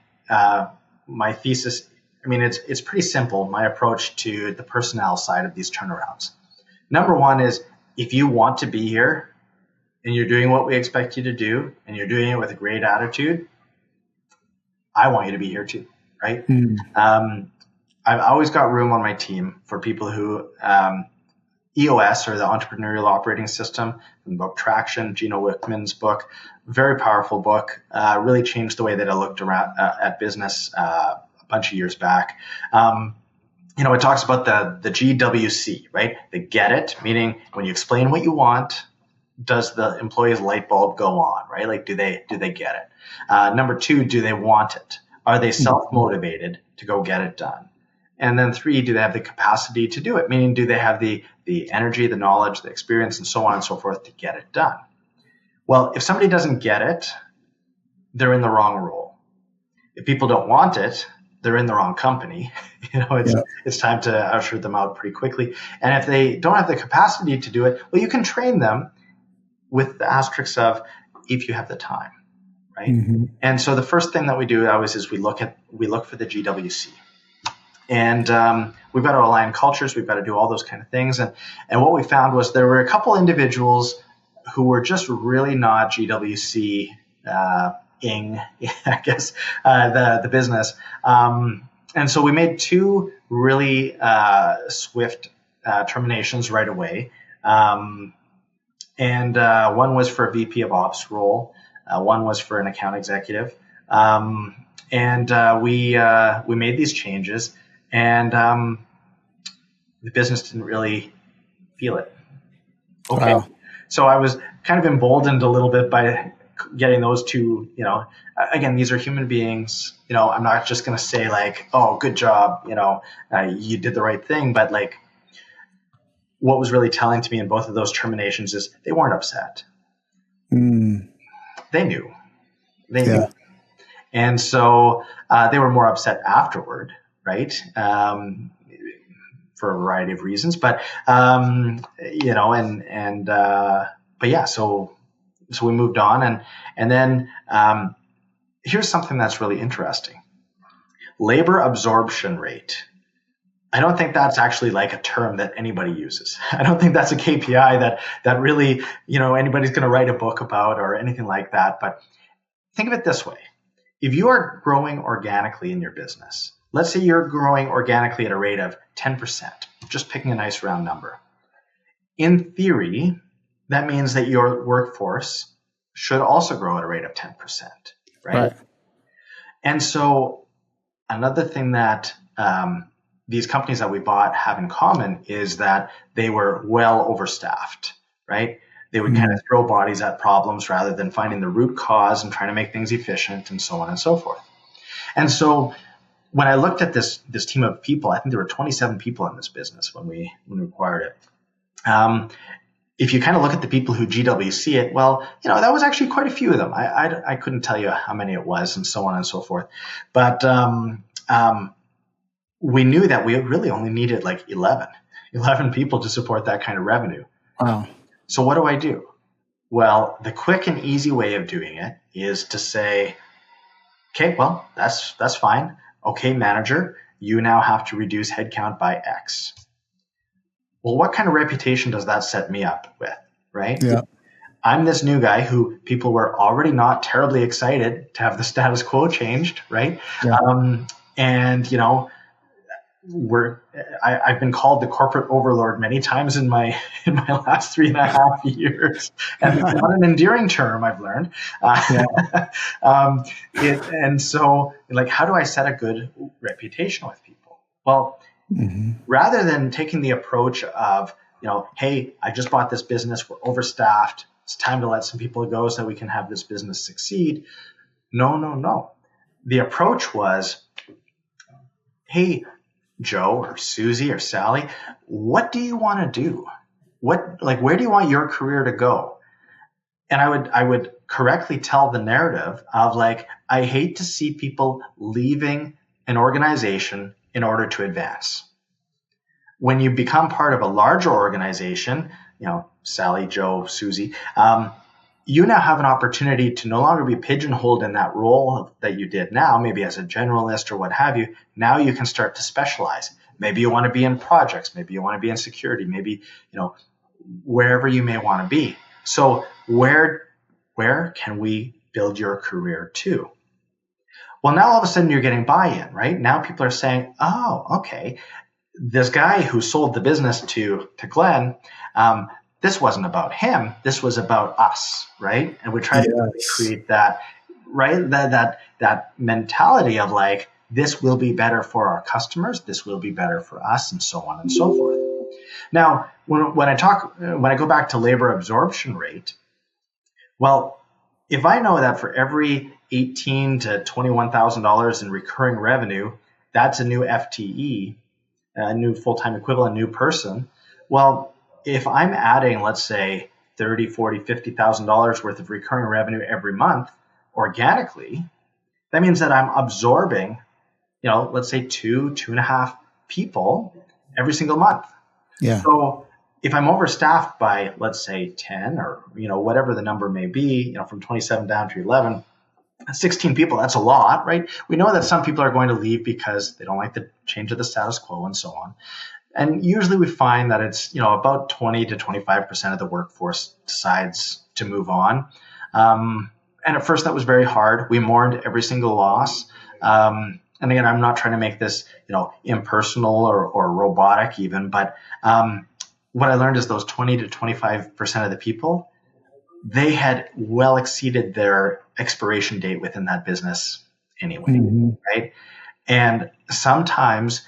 thesis, it's pretty simple, my approach to the personnel side of these turnarounds. Number one is, if you want to be here and you're doing what we expect you to do and you're doing it with a great attitude, I want you to be here too, right? I've always got room on my team for people who EOS, or the Entrepreneurial Operating System, from the book Traction, Gino Wickman's book, very powerful book, really changed the way that I looked around at business a bunch of years back. It talks about the GWC, right? The get it, meaning when you explain what you want, does the employee's light bulb go on, right? Like, do they get it? Number two, do they want it? Are they self-motivated to go get it done? And then three, do they have the capacity to do it? Meaning, do they have the energy, the knowledge, the experience, and so on and so forth to get it done? Well, if somebody doesn't get it, they're in the wrong role. If people don't want it, they're in the wrong company. It's time to usher them out pretty quickly. And if they don't have the capacity to do it, well, you can train them with the asterisks of if you have the time, right? Mm-hmm. And so the first thing that we do always is we look for the GWC. And we've got to align cultures. We've got to do all those kind of things. And what we found was there were a couple individuals who were just really not GWC ing, I guess, the business. And so we made two really swift terminations right away. And one was for a VP of Ops role. One was for an account executive. And we made these changes, and the business didn't really feel it. Okay. Wow. So I was kind of emboldened a little bit by getting those two, again, these are human beings. I'm not just going to say like, oh, good job, you did the right thing. But like, what was really telling to me in both of those terminations is they weren't upset. They knew. They knew. And so they were more upset afterward, right? For a variety of reasons, but but yeah, so we moved on, and then here's something that's really interesting: labor absorption rate. I don't think that's actually like a term that anybody uses. I don't think that's a KPI that really anybody's going to write a book about or anything like that. But think of it this way: if you are growing organically in your business, let's say you're growing organically at a rate of 10%, just picking a nice round number. In theory, that means that your workforce should also grow at a rate of 10%, right? And so another thing that these companies that we bought have in common is that they were well overstaffed, right? They would kind of throw bodies at problems rather than finding the root cause and trying to make things efficient and so on and so forth. And so when I looked at this team of people, I think there were 27 people in this business when we acquired it. If you kind of look at the people who GWC it, well, that was actually quite a few of them. I couldn't tell you how many it was and so on and so forth. But we knew that we really only needed like 11 people to support that kind of revenue. Wow. So what do I do? Well, the quick and easy way of doing it is to say, okay, well, that's fine. Okay, manager, you now have to reduce headcount by X. Well, what kind of reputation does that set me up with, right? Yeah. I'm this new guy who people were already not terribly excited to have the status quo changed, right? Yeah. I've been called the corporate overlord many times in my last 3.5 years, and it's not an endearing term, I've learned. And so, like, how do I set a good reputation with people? Well, rather than taking the approach of, hey, I just bought this business, we're overstaffed, it's time to let some people go so that we can have this business succeed. No. The approach was, hey, Joe or Susie or Sally, what do you want to do? Where do you want your career to go? And I would correctly tell the narrative of like, I hate to see people leaving an organization in order to advance. When you become part of a larger organization, Sally, Joe, Susie, you now have an opportunity to no longer be pigeonholed in that role that you did now, maybe as a generalist or what have you. Now you can start to specialize. Maybe you want to be in projects. Maybe you want to be in security. Maybe, wherever you may want to be. So where can we build your career to? Well, now all of a sudden you're getting buy-in, right? Now people are saying, oh, okay, this guy who sold the business to Glen, this wasn't about him. This was about us, right? And we try to create that, right? That mentality of like, this will be better for our customers. This will be better for us, and so on and so forth. Now, when I go back to labor absorption rate, well, if I know that for every $18,000 to $21,000 in recurring revenue, that's a new FTE, a new full-time equivalent, new person. Well, if I'm adding, let's say, $30,000, $40,000, $50,000 worth of recurring revenue every month organically, that means that I'm absorbing, let's say 2.5 people every single month. Yeah. So if I'm overstaffed by, let's say 10 or, whatever the number may be, from 27 down to 11, 16 people, that's a lot, right? We know that some people are going to leave because they don't like the change of the status quo and so on. And usually we find that it's, about 20 to 25% of the workforce decides to move on. And at first that was very hard. We mourned every single loss. and again, I'm not trying to make this, impersonal or robotic even, but what I learned is those 20 to 25% of the people, they had well exceeded their expiration date within that business anyway, right? And sometimes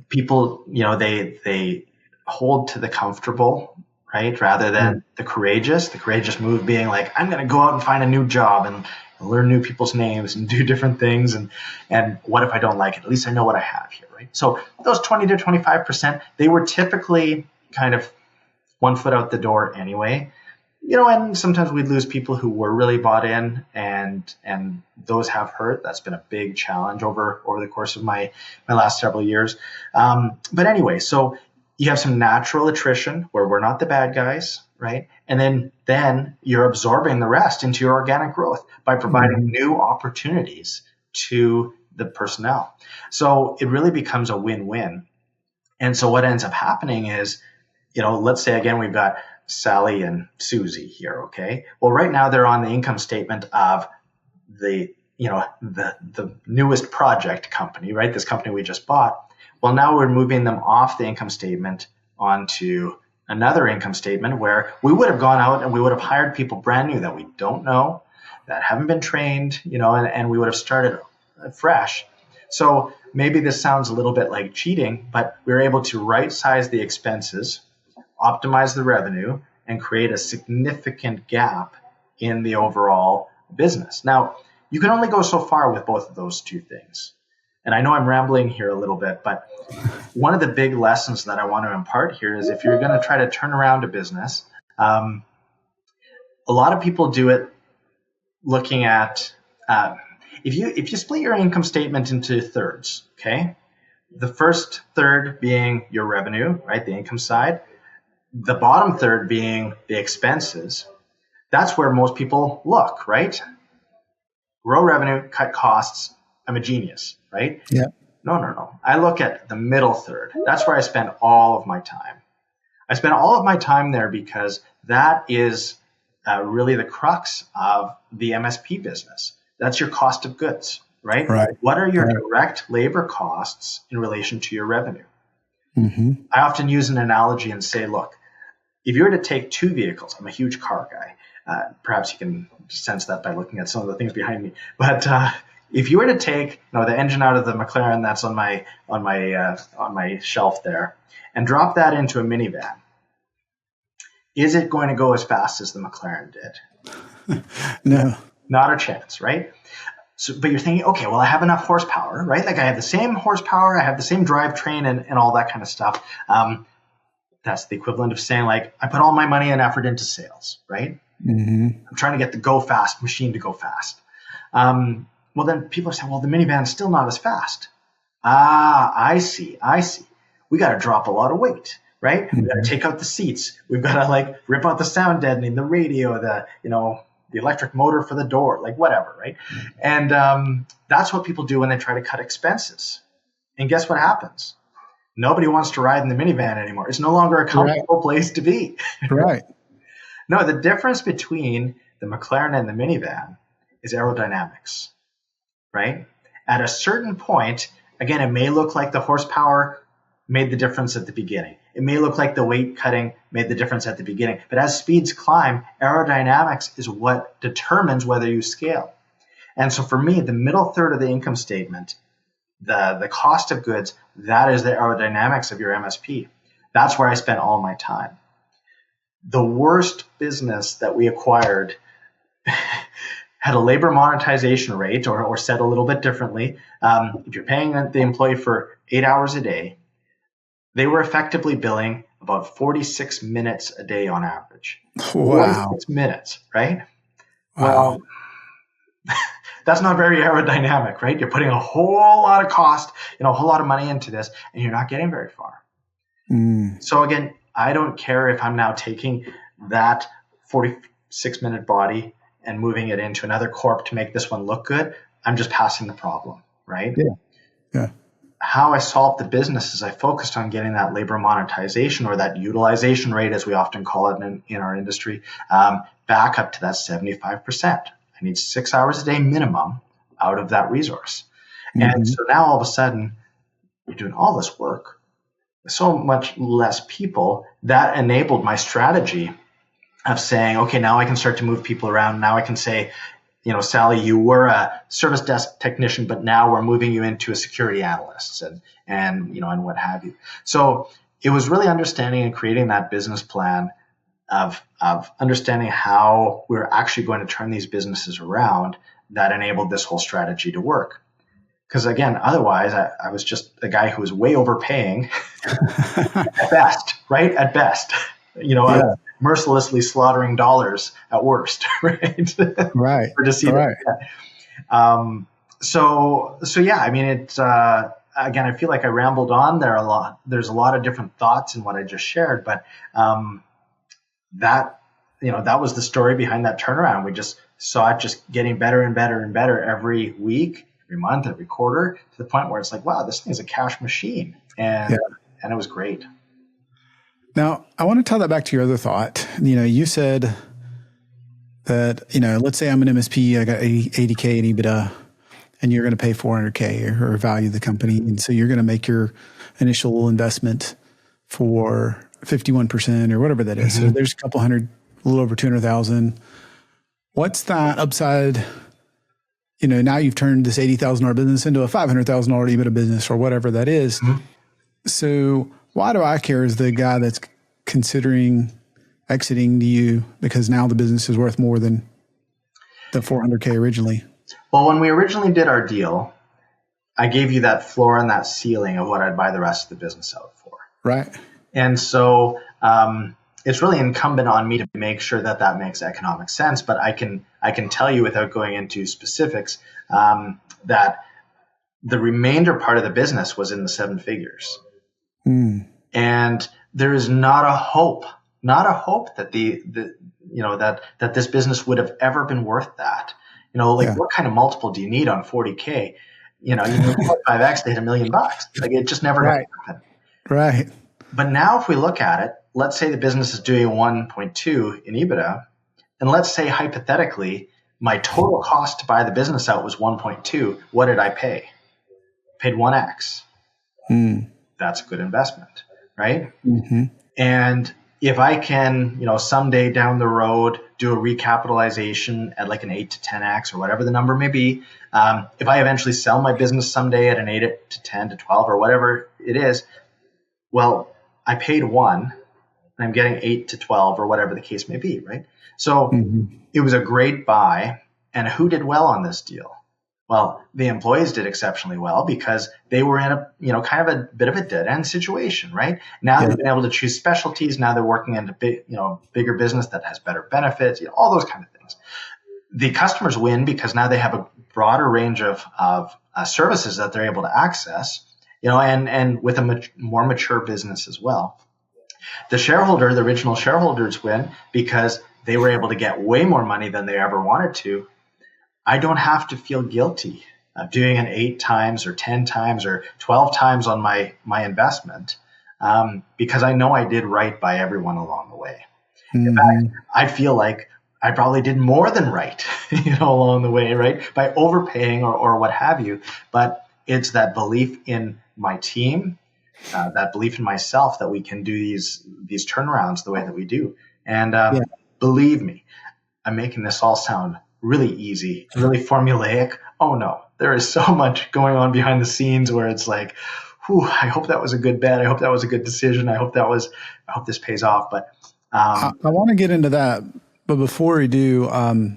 people, they hold to the comfortable, right? Rather than the courageous move being like, I'm going to go out and find a new job and learn new people's names and do different things. And what if I don't like it? At least I know what I have here, right? So those 20 to 25%, they were typically kind of one foot out the door anyway. And sometimes we'd lose people who were really bought in, and those have hurt. That's been a big challenge over the course of my last several years. But anyway, so you have some natural attrition where we're not the bad guys, right? And then you're absorbing the rest into your organic growth by providing new opportunities to the personnel. So it really becomes a win-win. And so what ends up happening is, let's say again, we've got Sally and Susie here, okay? Well, right now they're on the income statement of the newest project company, right? This company we just bought. Well, now we're moving them off the income statement onto another income statement where we would have gone out and we would have hired people brand new that we don't know, that haven't been trained, and we would have started fresh. So maybe this sounds a little bit like cheating, but we were able to right-size the expenses, optimize the revenue, and create a significant gap in the overall business. Now, you can only go so far with both of those two things. And I know I'm rambling here a little bit, but one of the big lessons that I want to impart here is if you're going to try to turn around a business, a lot of people do it looking at, if you split your income statement into thirds, okay? The first third being your revenue, right, the income side. The bottom third being the expenses. That's where most people look, right? Grow revenue, cut costs. I'm a genius, right? Yeah. No. I look at the middle third. That's where I spend all of my time. I spend all of my time there because that is really the crux of the MSP business. That's your cost of goods, right? What are your direct labor costs in relation to your revenue? I often use an analogy and say, look, if you were to take two vehicles, I'm a huge car guy. Perhaps you can sense that by looking at some of the things behind me. But if you were to take the engine out of the McLaren that's on my shelf there and drop that into a minivan, is it going to go as fast as the McLaren did? No. Not a chance, right? So, but you're thinking, okay, well, I have enough horsepower, right? Like I have the same horsepower, I have the same drivetrain and all that kind of stuff. That's the equivalent of saying, like, I put all my money and effort into sales, right? I'm trying to get the go fast machine to go fast. Well, then people are saying, well, the minivan's still not as fast. I see. We got to drop a lot of weight, right? We got to take out the seats. We've got to rip out the sound deadening, the radio, the electric motor for the door, whatever, right? And that's what people do when they try to cut expenses. And guess what happens? Nobody wants to ride in the minivan anymore. It's no longer a comfortable place to be. Right. No, the difference between the McLaren and the minivan is aerodynamics, right? At a certain point, again, it may look like the horsepower made the difference at the beginning. It may look like the weight cutting made the difference at the beginning. But as speeds climb, aerodynamics is what determines whether you scale. And so for me, the middle third of the income statement, the cost of goods, that is the aerodynamics of your MSP. That's where I spend all my time. The worst business that we acquired had a labor monetization rate, or said a little bit differently. If you're paying the employee for 8 hours a day, they were effectively billing about 46 minutes a day on average. Wow. 46 minutes, right? Wow. Well, that's not very aerodynamic, right? You're putting a whole lot of cost, a whole lot of money into this, and you're not getting very far. So again, I don't care if I'm now taking that 46-minute body and moving it into another corp to make this one look good. I'm just passing the problem, right? Yeah. How I solved the business is I focused on getting that labor monetization, or that utilization rate, as we often call it in our industry, back up to that 75%. I need 6 hours a day minimum out of that resource. And so now all of a sudden you're doing all this work, so much less people. That enabled my strategy of saying, okay, now I can start to move people around. Now I can say, Sally, you were a service desk technician, but now we're moving you into a security analyst and what have you. So it was really understanding and creating that business plan of understanding how we're actually going to turn these businesses around that enabled this whole strategy to work. Because again, otherwise I was just a guy who was way overpaying at best, right? At best, I was mercilessly slaughtering dollars at worst, right? Right. For deceiving. Right. So yeah, I mean, it's, again, I feel like I rambled on there a lot. There's a lot of different thoughts in what I just shared, but, that was the story behind that turnaround. We just saw it just getting better and better and better every week, every month, every quarter, to the point where it's like, wow, this thing is a cash machine. And it was great. Now, I want to tie that back to your other thought. You said that, let's say I'm an MSP, I got 80K in EBITDA, and you're going to pay 400K or value the company. And so you're going to make your initial investment for 51% or whatever that is. So there's a couple hundred, a little over 200,000. What's that upside? Now you've turned this $80,000 business into a $500,000 EBITDA business or whatever that is. So why do I care as the guy that's considering exiting to you, because now the business is worth more than the 400K originally? Well, when we originally did our deal, I gave you that floor and that ceiling of what I'd buy the rest of the business out for. Right. And so it's really incumbent on me to make sure that makes economic sense. But I can tell you without going into specifics that the remainder part of the business was in the seven figures. And there is not a hope that that this business would have ever been worth that. What kind of multiple do you need on 40K? You need 5x to hit $1 million. Like, it just never happened. Right. But now if we look at it, let's say the business is doing 1.2 in EBITDA, and let's say hypothetically my total cost to buy the business out was 1.2. What did I pay? Paid 1x. That's a good investment, right? And if I can, someday down the road do a recapitalization at like an 8 to 10x or whatever the number may be, if I eventually sell my business someday at an 8 to 10 to 12 or whatever it is, well, I paid 1 and I'm getting 8 to 12 or whatever the case may be, right? So it was a great buy. And who did well on this deal? Well, the employees did exceptionally well because they were in a, kind of a bit of a dead end situation, right? Now they've been able to choose specialties. Now they're working in a bigger business that has better benefits, all those kind of things. The customers win because now they have a broader range of services that they're able to access, and with a more mature business as well. The original shareholders win because they were able to get way more money than they ever wanted to. I don't have to feel guilty of doing an 8 times or 10 times or 12 times on my investment because I know I did right by everyone along the way. In fact, I feel like I probably did more than right, along the way, right? By overpaying or what have you. But it's that belief in my team, that belief in myself that we can do these turnarounds the way that we do. And believe me, I'm making this all sound really easy, really formulaic. Oh no, there is so much going on behind the scenes where it's like, I hope that was a good bet. I hope that was a good decision. I hope this pays off. But I want to get into that. But before we do, I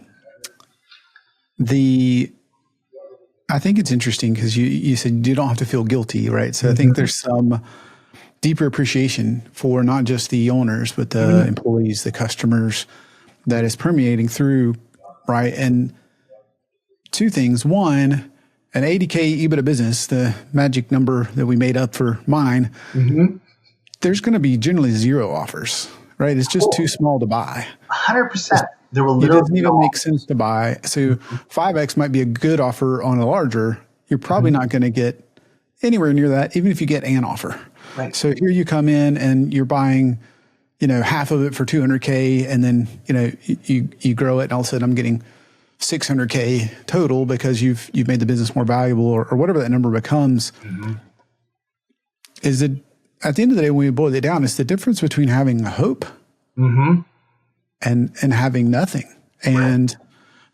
think it's interesting because you said you don't have to feel guilty, right? So I think there's some deeper appreciation for not just the owners, but the employees, the customers that is permeating through, right? And two things. One, an 80K EBITDA business, the magic number that we made up for mine, there's going to be generally 0 offers, right? It's just too small to buy. 100%. There will it doesn't even make sense to buy. So 5X might be a good offer on a larger. You're probably not going to get anywhere near that, even if you get an offer. Right. So here you come in and you're buying, half of it for 200K, and then, you grow it, and all of a sudden I'm getting $600K total because you've made the business more valuable or whatever that number becomes. Is it at the end of the day, when we boil it down, it's the difference between having hope and having nothing. And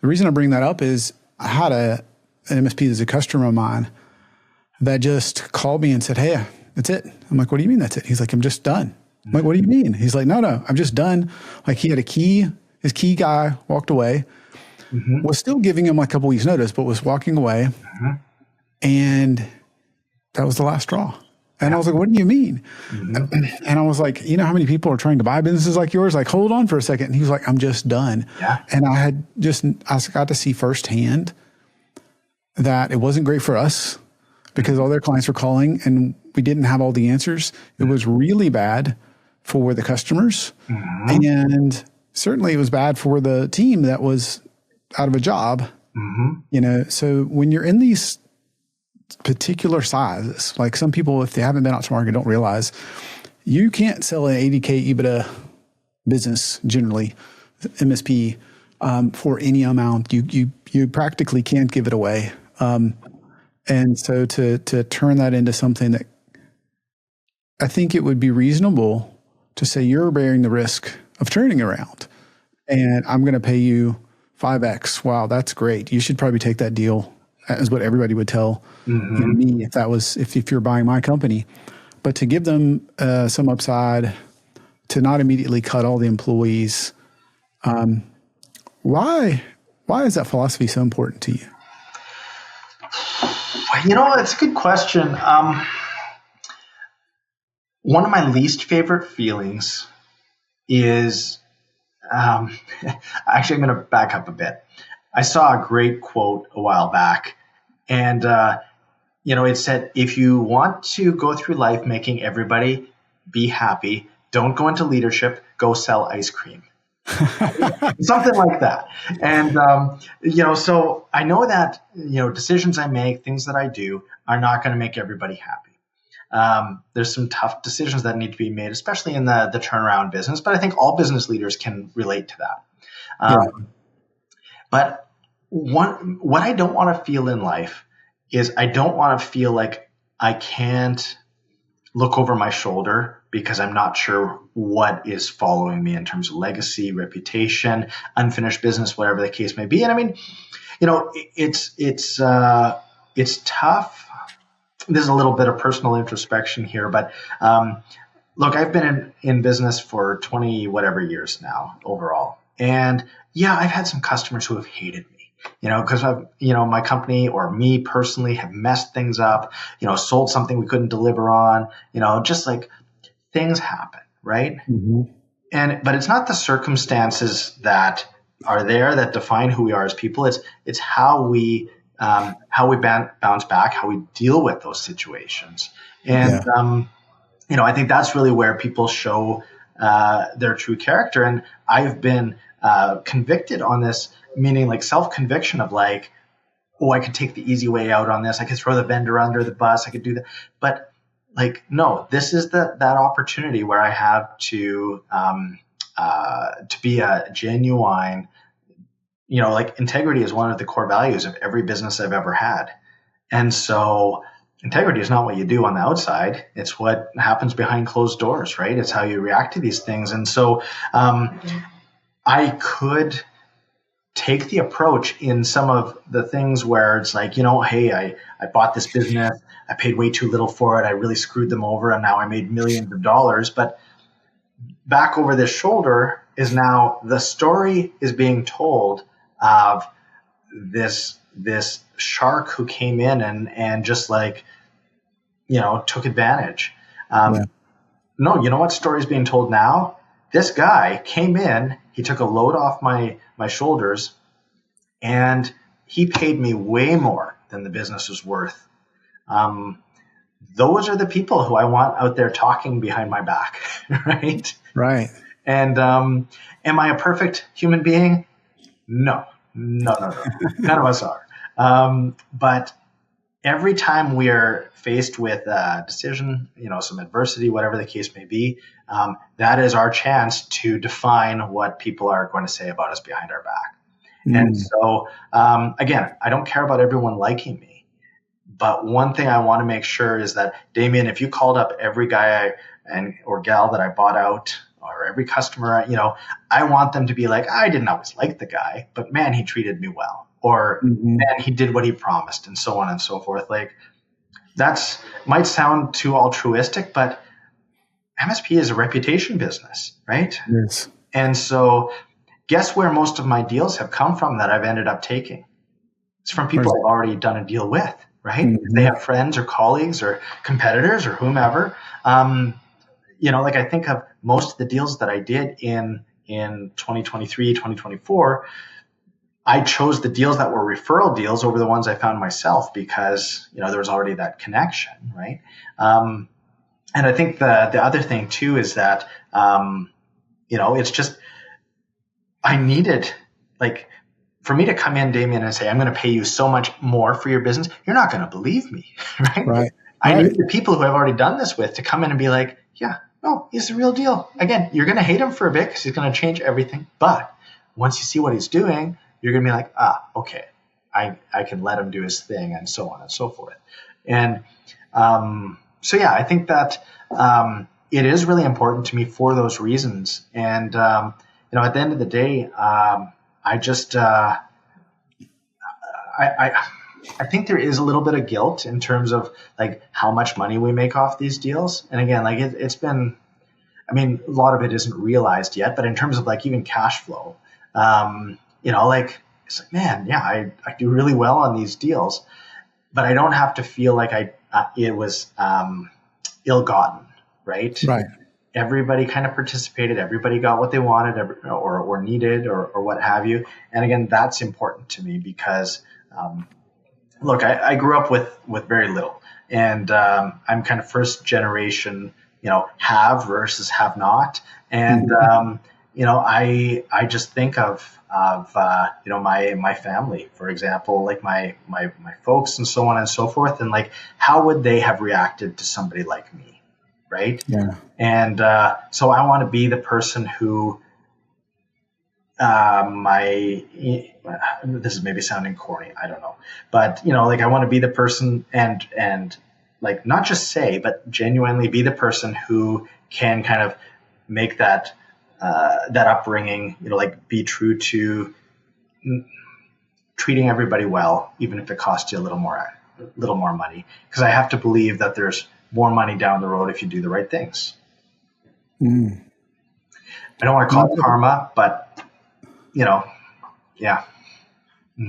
the reason I bring that up is I had an MSP that's a customer of mine that just called me and said, "Hey, that's it." I'm like, "What do you mean that's it?" He's like, "I'm just done." I'm like, "What do you mean?" He's like, No, I'm just done." Like he had a key, his key guy walked away, was still giving him like a couple weeks notice, but was walking away. And that was the last straw. And I was like, "What do you mean?" And I was like, "You know how many people are trying to buy businesses like yours? Like, hold on for a second." And he was like, "I'm just done." And I got to see firsthand that it wasn't great for us because all their clients were calling and we didn't have all the answers. It was really bad for the customers. And certainly it was bad for the team that was out of a job. You know, so when you're in these particular sizes, like some people, if they haven't been out to market, don't realize you can't sell an 80K EBITDA business generally, MSP, for any amount. You practically can't give it away. And so to turn that into something that I think it would be reasonable to say you're bearing the risk of turning around and I'm going to pay you 5X. Wow, that's great. You should probably take that deal, is what everybody would tell me if you're buying my company. But to give them some upside, to not immediately cut all the employees, why is that philosophy so important to you? You know, it's a good question. One of my least favorite feelings is, actually, I'm going to back up a bit. I saw a great quote a while back, and it said, "If you want to go through life making everybody be happy, don't go into leadership, go sell ice cream." Something like that. And, so I know that, decisions I make, things that I do are not going to make everybody happy. There's some tough decisions that need to be made, especially in the turnaround business, but I think all business leaders can relate to that. But what I don't want to feel in life is I don't want to feel like I can't look over my shoulder because I'm not sure what is following me in terms of legacy, reputation, unfinished business, whatever the case may be. And I mean, it's tough. There's a little bit of personal introspection here, but look, I've been in business for 20 whatever years now overall. And yeah, I've had some customers who have hated me, because I've, my company or me personally have messed things up, sold something we couldn't deliver on, just like things happen, right? But it's not the circumstances that are there that define who we are as people. It's how we bounce back, how we deal with those situations. And, I think that's really where people show their true character. And I've been convicted on this, meaning like self-conviction of like, oh, I could take the easy way out on this. I could throw the vendor under the bus. I could do that. But like, no, this is that opportunity where I have to be a genuine, like integrity is one of the core values of every business I've ever had. And so integrity is not what you do on the outside. It's what happens behind closed doors, right? It's how you react to these things. And so I could take the approach in some of the things where it's like, hey, I bought this business. I paid way too little for it. I really screwed them over. And now I made millions of dollars. But back over this shoulder is now the story is being told of this shark who came in and just like, took advantage. No, you know what story is being told now? This guy came in, he took a load off my shoulders, and he paid me way more than the business was worth. Those are the people who I want out there talking behind my back, right? Right. And am I a perfect human being? No. None of us are. But every time we are faced with a decision, some adversity, whatever the case may be, that is our chance to define what people are going to say about us behind our back. And so, again, I don't care about everyone liking me, but one thing I want to make sure is that, Damien, if you called up every guy or gal that I bought out, or every customer, I want them to be like, I didn't always like the guy, but man, he treated me well, or man, he did what he promised, and so on and so forth. Like, that's might sound too altruistic, but MSP is a reputation business, right? Yes. And so guess where most of my deals have come from that I've ended up taking? It's from people I've already done a deal with, right? They have friends or colleagues or competitors or whomever. Like, I think of most of the deals that I did in 2023, 2024, I chose the deals that were referral deals over the ones I found myself because, there was already that connection, right? And I think the other thing too is that, it's just, I needed, like, for me to come in, Damien, and say, I'm going to pay you so much more for your business, you're not going to believe me, right? I need the people who I've already done this with to come in and be like, yeah, no, he's the real deal. Again, you're going to hate him for a bit because he's going to change everything. But once you see what he's doing, you're going to be like, okay, I can let him do his thing, and so on and so forth. And I think that it is really important to me for those reasons. And, at the end of the day, I just, I think there is a little bit of guilt in terms of like how much money we make off these deals. And again, like it's been, a lot of it isn't realized yet, but in terms of like even cash flow, like, it's like, man, yeah, I do really well on these deals, but I don't have to feel like it was ill-gotten, right? Right. Everybody kind of participated. Everybody got what they wanted or needed or what have you. And again, that's important to me because, look, I grew up with very little, and I'm kind of first generation, have versus have not. And, I just think of my family, for example, like my folks and so on and so forth. And like, how would they have reacted to somebody like me? Right. Yeah. And so I want to be the person who this is maybe sounding corny, I don't know, but like I want to be the person and like not just say, but genuinely be the person who can kind of make that upbringing, like be true to treating everybody well, even if it costs you a little more money, because I have to believe that there's more money down the road if you do the right things. I don't want to call it karma, but yeah.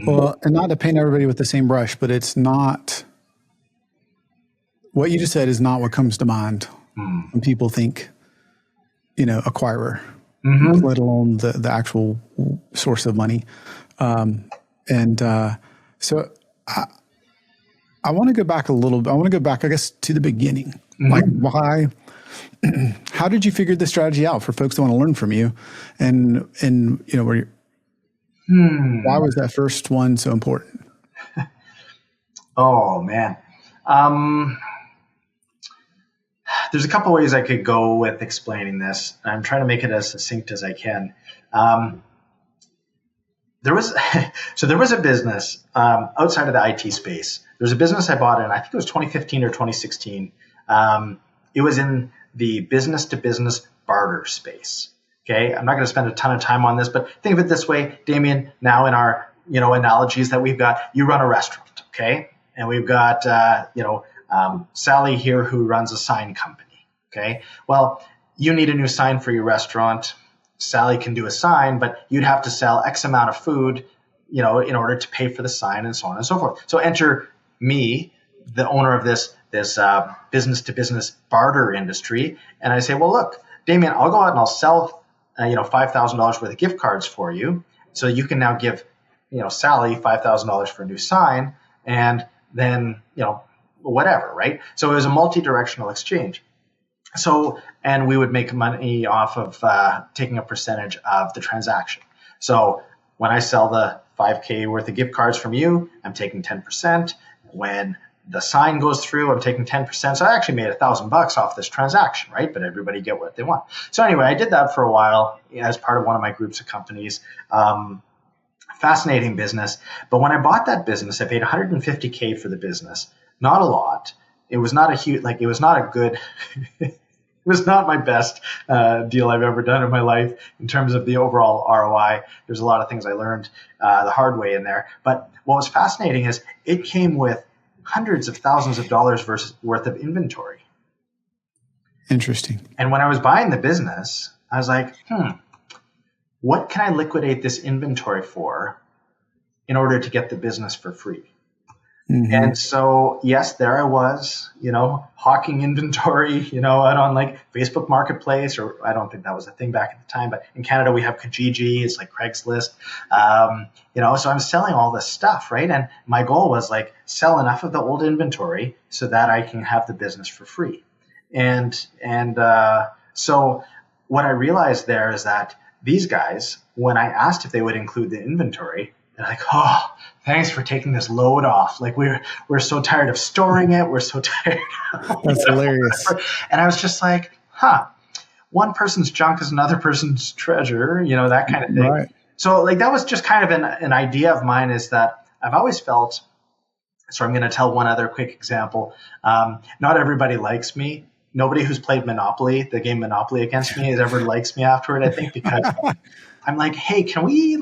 Well, and not to paint everybody with the same brush, but it's not what you just said is not what comes to mind when people think, acquirer, let alone the actual source of money. So I want to go back a little bit. I want to go back, I guess, to the beginning. Like, why? How did you figure this strategy out for folks that want to learn from you? And why was that first one so important? Oh man, there's a couple ways I could go with explaining this. I'm trying to make it as succinct as I can. There was a business outside of the IT space. There was a business I bought in, I think it was 2015 or 2016. It was in the business to business barter space. Okay. I'm not going to spend a ton of time on this, but think of it this way, Damien, now in our, analogies that we've got, you run a restaurant. Okay. And we've got, Sally here who runs a sign company. Okay. Well, you need a new sign for your restaurant. Sally can do a sign, but you'd have to sell X amount of food, in order to pay for the sign and so on and so forth. So enter me, the owner of this business to business barter industry. And I say, well, look, Damien, I'll go out and I'll sell, $5,000 worth of gift cards for you. So you can now give, Sally $5,000 for a new sign, and then, whatever, right? So it was a multi-directional exchange. So, and we would make money off of taking a percentage of the transaction. So when I sell the $5K worth of gift cards from you, I'm taking 10%. When the sign goes through, I'm taking 10%. So I actually made $1,000 off this transaction, right? But everybody get what they want. So anyway, I did that for a while as part of one of my groups of companies. Found fascinating business. But when I bought that business, I paid $150K for the business. Not a lot. It was not a huge, like, it was not a good, it was not my best deal I've ever done in my life in terms of the overall ROI. There's a lot of things I learned the hard way in there. But what was fascinating is it came with hundreds of thousands of dollars worth of inventory. Interesting. And when I was buying the business, I was like, what can I liquidate this inventory for in order to get the business for free? Mm-hmm. And so, yes, there I was, hawking inventory, out on like Facebook Marketplace, or I don't think that was a thing back at the time, but in Canada we have Kijiji, it's like Craigslist, so I'm selling all this stuff, right? And my goal was like sell enough of the old inventory so that I can have the business for free. And so what I realized there is that these guys, when I asked if they would include the inventory, they're like, oh, thanks for taking this load off. Like we're so tired of storing it. We're so tired. That's hilarious. And I was just like, one person's junk is another person's treasure, that kind of thing. Right. So like that was just kind of an idea of mine, is that I've always felt, so I'm going to tell one other quick example. Not everybody likes me. Nobody who's played Monopoly, the game Monopoly, against me ever likes me afterward, I think, because I'm like, hey, can we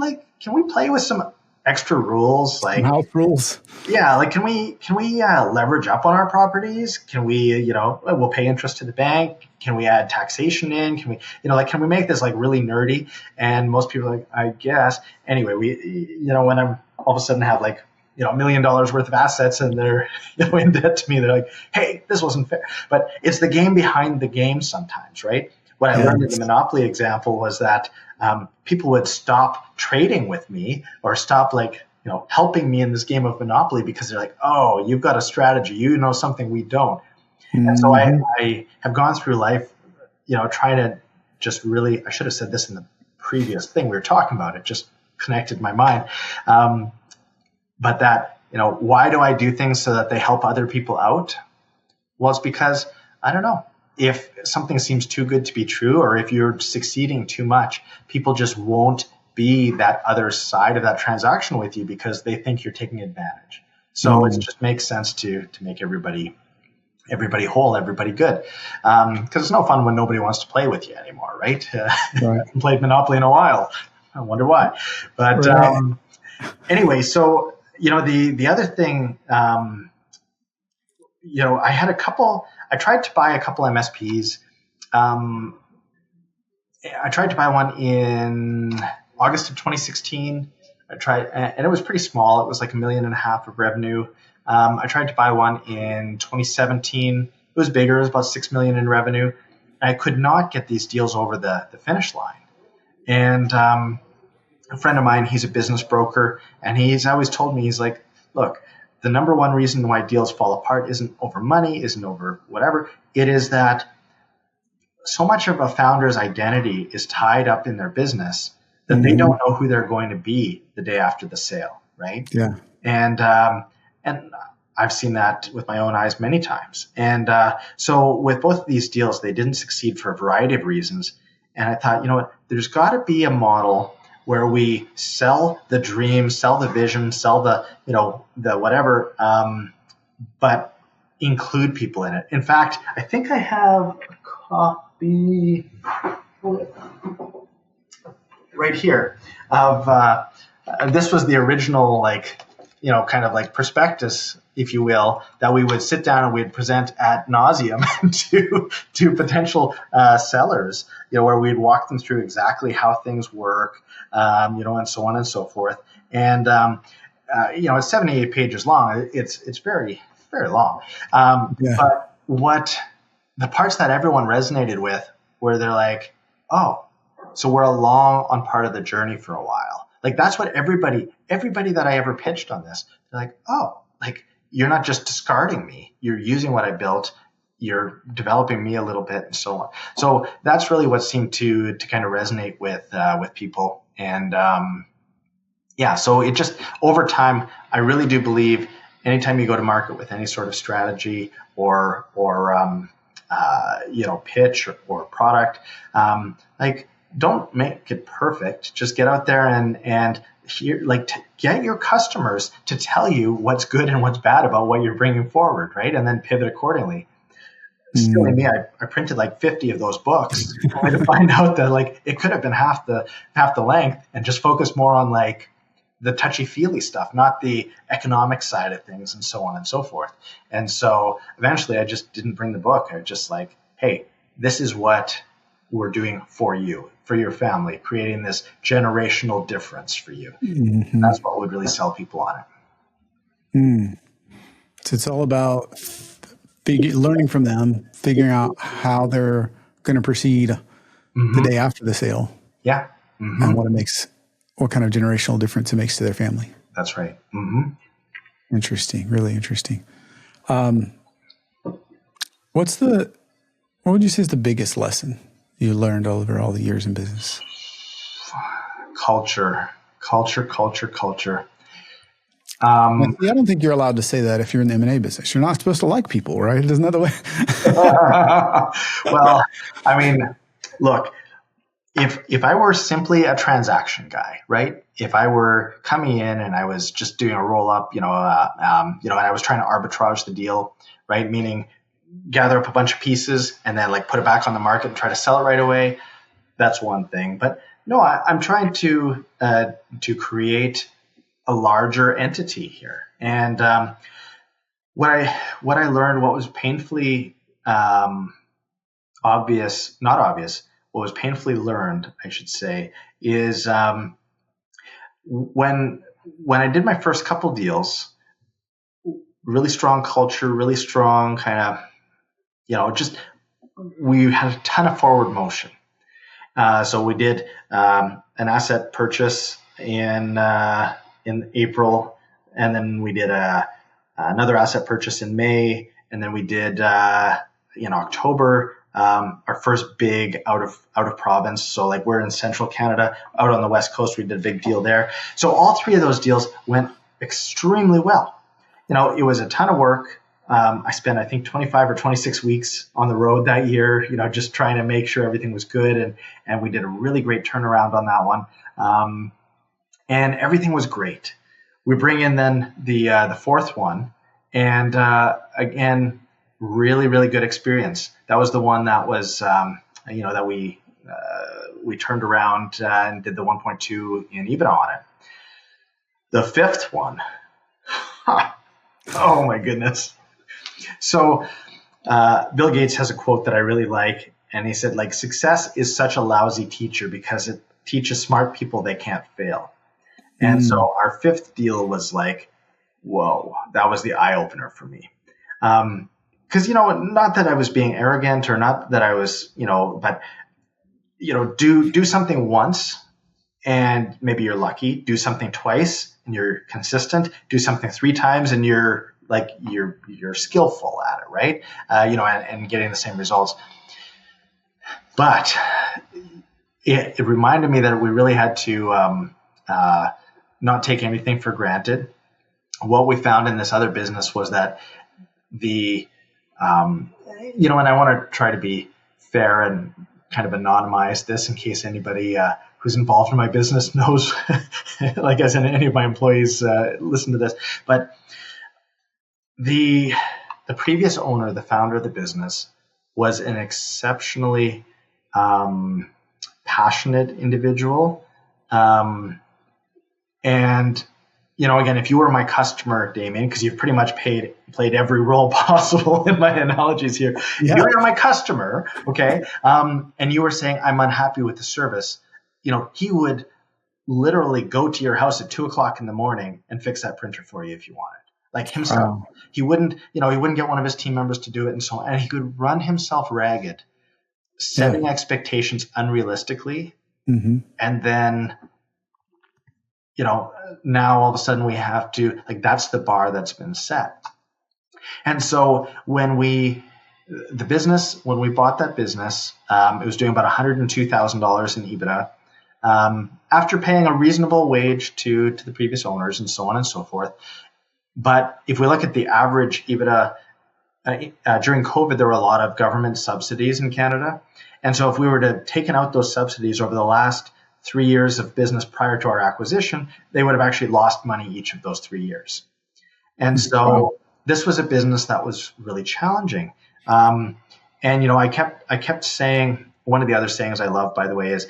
play with some extra rules, like house rules? Yeah, like can we leverage up on our properties? Can we, we'll pay interest to the bank? Can we add taxation in? Can we, can we make this like really nerdy? And most people are like, I guess. Anyway, we, when I'm all of a sudden have like, $1 million worth of assets and they're in debt to me, they're like, hey, this wasn't fair. But it's the game behind the game sometimes, right? What I learned in the Monopoly example was that people would stop trading with me or stop helping me in this game of Monopoly because they're like, oh, you've got a strategy, something we don't. Mm-hmm. And so I have gone through life, trying to just really, I should have said this in the previous thing we were talking about, it just connected my mind. But that, why do I do things so that they help other people out? Well, it's because, I don't know, if something seems too good to be true, or if you're succeeding too much, people just won't be that other side of that transaction with you because they think you're taking advantage. So it just makes sense to make everybody whole, everybody good. Because it's no fun when nobody wants to play with you anymore, right? Right. I haven't played Monopoly in a while. I wonder why. But anyway, so, the other thing, I tried to buy a couple MSPs. I tried to buy one in August of 2016. And it was pretty small. It was like $1.5 million of revenue. I tried to buy one in 2017. It was bigger. It was about $6 million in revenue. I could not get these deals over the finish line. And a friend of mine, he's a business broker, and he's always told me, he's like, look, the number one reason why deals fall apart isn't over money, isn't over whatever. It is that so much of a founder's identity is tied up in their business that they don't know who they're going to be the day after the sale, right? Yeah. And I've seen that with my own eyes many times. And so with both of these deals, they didn't succeed for a variety of reasons. And I thought, there's got to be a model where we sell the dream, sell the vision, sell the whatever, but include people in it. In fact, I think I have a copy right here of, this was the original, kind of like prospectus, if you will, that we would sit down and we'd present ad nauseum to potential sellers, where we'd walk them through exactly how things work, and so on and so forth. And, it's 78 pages long. It's very, very long. But what the parts that everyone resonated with were they're like, oh, so we're along on part of the journey for a while. Like that's what everybody that I ever pitched on this, they're like, oh, like you're not just discarding me. You're using what I built. You're developing me a little bit and so on. So that's really what seemed to kind of resonate with people. And so it just over time, I really do believe anytime you go to market with any sort of strategy or pitch or product, don't make it perfect. Just get out there and get your customers to tell you what's good and what's bad about what you're bringing forward, right? And then pivot accordingly. Silly me, I printed like 50 of those books only to find out that like it could have been half the length and just focus more on like the touchy-feely stuff, not the economic side of things and so on and so forth. And so eventually I just didn't bring the book. I was just like, hey, this is what we're doing for you, for your family, creating this generational difference for you. Mm-hmm. That's what would really sell people on it. Mm. So it's all about learning from them, figuring out how they're going to proceed the day after the sale. Yeah. And what kind of generational difference it makes to their family. That's right. Interesting. Really interesting. What would you say is the biggest lesson you learned over all the years in business? Culture. I don't think you're allowed to say that if you're in the M&A business. You're not supposed to like people, right? Isn't that the way? Well, I mean, look, if I were simply a transaction guy, right? If I were coming in and I was just doing a roll up, and I was trying to arbitrage the deal, right? Meaning gather up a bunch of pieces and then like put it back on the market and try to sell it right away. That's one thing. But no, I'm trying to create a larger entity here. And what I learned, what was painfully obvious, not obvious, what was painfully learned, I should say, is when I did my first couple deals, really strong culture, really strong kind of, we had a ton of forward motion. So we did an asset purchase in April, and then we did another asset purchase in May, and then we did in October our first big out of province. So like we're in central Canada, out on the west coast, we did a big deal there. So all three of those deals went extremely well. It was a ton of work. I spent, I think, 25 or 26 weeks on the road that year, just trying to make sure everything was good. And we did a really great turnaround on that one. And everything was great. We bring in then the fourth one, and again, really, really good experience. That was the one that was, that we turned around and did the 1.2 in EBITDA on it. The fifth one, oh my goodness. So Bill Gates has a quote that I really like, and he said, like, success is such a lousy teacher because it teaches smart people they can't fail. And so our fifth deal was like, whoa, that was the eye opener for me. Because, not that I was being arrogant or not that I was, but, do something once and maybe you're lucky. Do something twice and you're consistent. Do something 3 times and you're skillful at it, right? And getting the same results. But it reminded me that we really had to not take anything for granted. What we found in this other business was that and I want to try to be fair and kind of anonymize this in case anybody who's involved in my business knows, like as in any of my employees listen to this. But the previous owner, the founder of the business, was an exceptionally passionate individual. And, again, if you were my customer, Damien, because you've pretty much played every role possible in my analogies here. Yeah. You're my customer, okay? And you were saying, I'm unhappy with the service. He would literally go to your house at 2:00 in the morning and fix that printer for you if you wanted. Like himself. Wow. He wouldn't get one of his team members to do it and so on. And he could run himself ragged, setting expectations unrealistically. Mm-hmm. And then, now all of a sudden we have to, that's the bar that's been set. And so when we bought that business, it was doing about $102,000 in EBITDA, after paying a reasonable wage to the previous owners and so on and so forth. But if we look at the average EBITDA, during COVID, there were a lot of government subsidies in Canada. And so if we were to taken out those subsidies over the last 3 years of business prior to our acquisition, they would have actually lost money each of those 3 years. And so this was a business that was really challenging. And I kept saying, one of the other sayings I love, by the way, is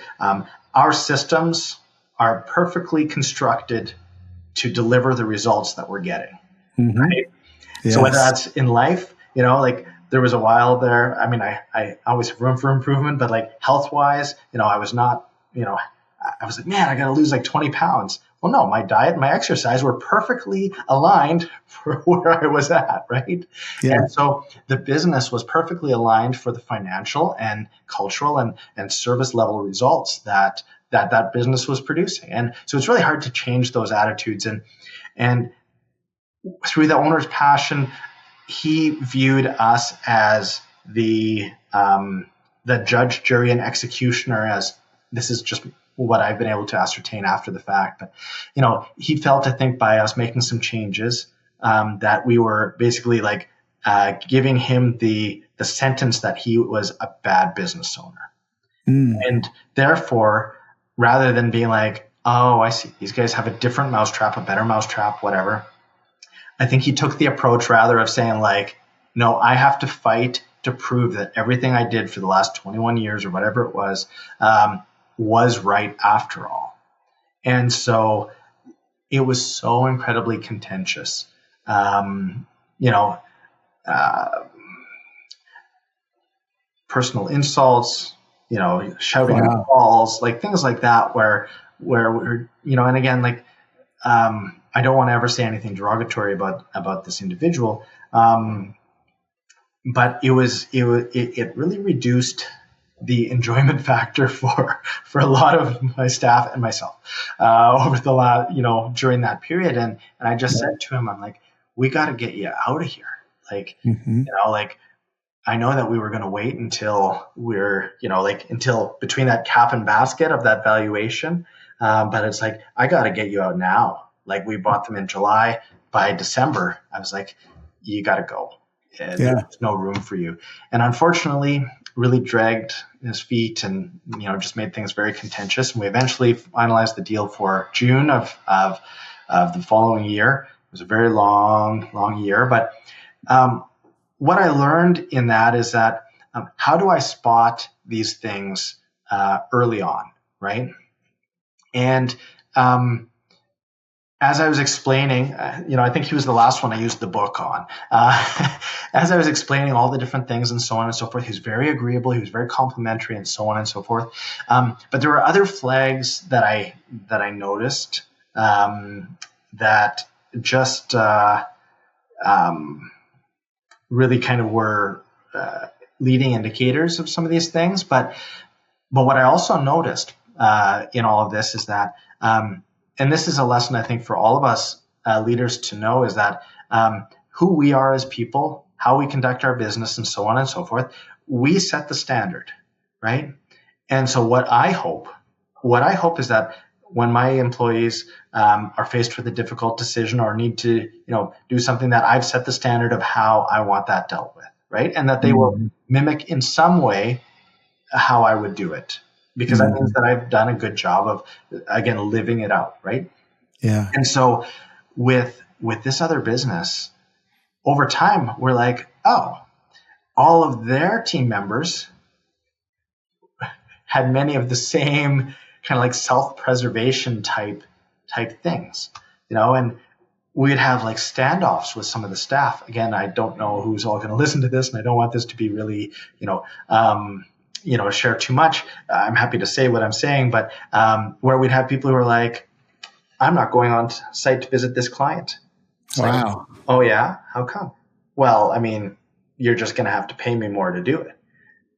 our systems are perfectly constructed to deliver the results that we're getting. Mm-hmm. Right? Yes. So whether that's in life, like there was a while there, I mean, I always have room for improvement, but like health-wise, I was not, I was like, man, I got to lose like 20 pounds. Well, no, my diet and my exercise were perfectly aligned for where I was at, right? Yeah. And so the business was perfectly aligned for the financial and cultural and service level results that business was producing. And so it's really hard to change those attitudes. And through the owner's passion, he viewed us as the judge, jury, and executioner, as this is just what I've been able to ascertain after the fact. But, he felt, I think, by us making some changes, that we were basically like giving him the sentence that he was a bad business owner. And therefore, rather than being like, oh, I see, these guys have a different mousetrap, a better mousetrap, whatever, I think he took the approach rather of saying like, no, I have to fight to prove that everything I did for the last 21 years or whatever it was right after all. And so it was so incredibly contentious. Personal insults, shouting at walls, like things like that, where we're, and again, like, I don't want to ever say anything derogatory about this individual. But it really reduced the enjoyment factor for a lot of my staff and myself over the last, during that period. And I just said to him, I'm like, we got to get you out of here. Like, like, I know that we were going to wait until until between that cap and basket of that valuation. But it's like, I got to get you out now. Like, we bought them in July. By December, I was like, you got to go. There's no room for you. And unfortunately, really dragged his feet and, just made things very contentious. And we eventually finalized the deal for June of the following year. It was a very long year. But what I learned in that is that how do I spot these things early on, right? And as I was explaining, I think he was the last one I used the book on. As I was explaining all the different things and so on and so forth, he was very agreeable. He was very complimentary and so on and so forth. But there were other flags that I noticed that just really kind of were leading indicators of some of these things. But what I also noticed in all of this is that, and this is a lesson I think for all of us leaders to know, is that who we are as people, how we conduct our business, and so on and so forth, we set the standard, right? And so what I hope is that when my employees are faced with a difficult decision or need to, do something, that I've set the standard of how I want that dealt with, right? And that they will mimic in some way how I would do it. Because that means that I've done a good job of, again, living it out, right? Yeah. And so with this other business, over time, we're like, oh, all of their team members had many of the same kind of like self-preservation type things, and we'd have like standoffs with some of the staff. Again, I don't know who's all going to listen to this, and I don't want this to be really, share too much. I'm happy to say what I'm saying, but where we'd have people who are like, I'm not going on site to visit this client. It's wow. Like, oh yeah? How come? Well, I mean, you're just going to have to pay me more to do it.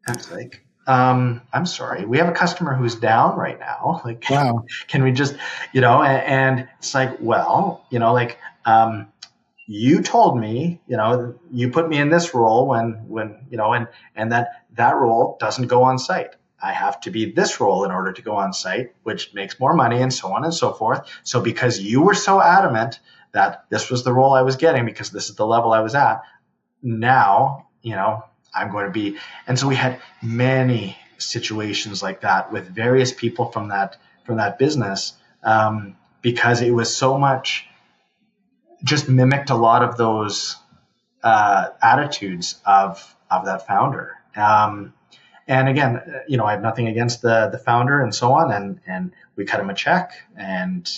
And it's like, I'm sorry. We have a customer who's down right now. Like, wow. Can we just, and it's like, well, you told me, you put me in this role when and that role doesn't go on site. I have to be this role in order to go on site, which makes more money and so on and so forth. So because you were so adamant that this was the role I was getting because this is the level I was at, now, I'm going to be. And so we had many situations like that with various people from that that business, because it was so much just mimicked a lot of those attitudes of that founder. And again, I have nothing against the founder and so on, and we cut him a check, and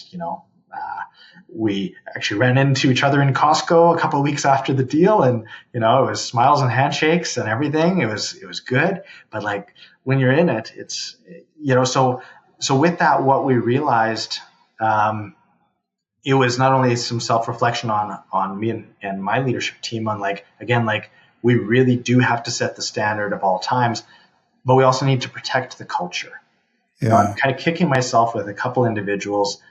we actually ran into each other in Costco a couple of weeks after the deal, and it was smiles and handshakes and everything. It was good, but like when you're in it, it's so with that, what we realized, it was not only some self-reflection on me and my leadership team on we really do have to set the standard of all times, but we also need to protect the culture. Yeah. I'm kind of kicking myself with a couple individuals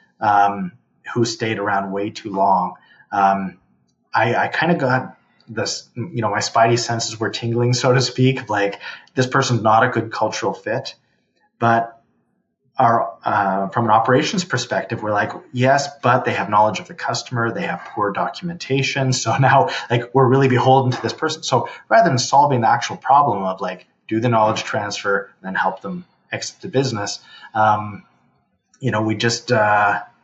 who stayed around way too long. I kind of got this, my spidey senses were tingling, so to speak, like this person's not a good cultural fit. But from an operations perspective, we're like, yes, but they have knowledge of the customer, they have poor documentation. So now we're really beholden to this person. So rather than solving the actual problem of do the knowledge transfer and then help them exit the business, we just,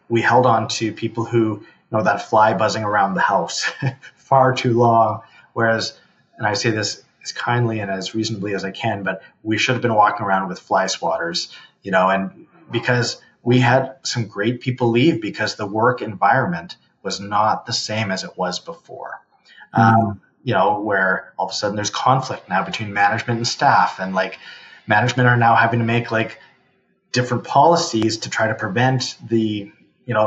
we held on to people who, that fly buzzing around the house far too long. Whereas, and I say this as kindly and as reasonably as I can, but we should have been walking around with fly swatters, and because we had some great people leave because the work environment was not the same as it was before. Where all of a sudden there's conflict now between management and staff, and management are now having to make different policies to try to prevent the,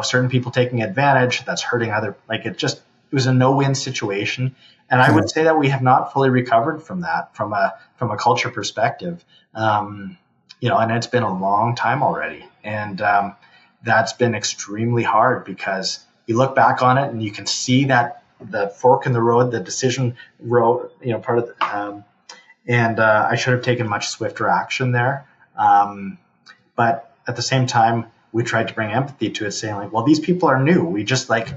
certain people taking advantage that's hurting other, it was a no-win situation. And I would say that we have not fully recovered from that from a culture perspective. And it's been a long time already. And that's been extremely hard because you look back on it and you can see that the fork in the road, the decision road, part of the, and I should have taken much swifter action there. But at the same time, we tried to bring empathy to it, saying well, these people are new. We just and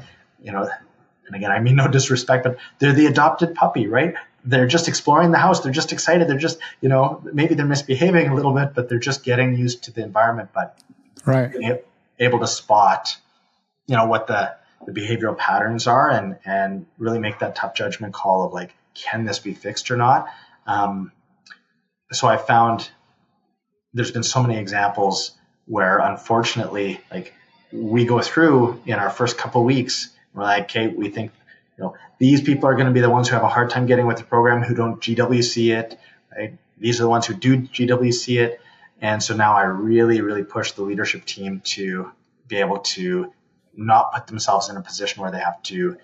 again, I mean no disrespect, but they're the adopted puppy, right? They're just exploring the house. They're just excited. They're just, maybe they're misbehaving a little bit, but they're just getting used to the environment. But able to spot, what the behavioral patterns are and really make that tough judgment call of can this be fixed or not? So I found there's been so many examples where unfortunately, we go through in our first couple of weeks, we're okay, we think, these people are going to be the ones who have a hard time getting with the program, who don't GWC it, right? These are the ones who do GWC it. And so now I really, really push the leadership team to be able to not put themselves in a position where they have to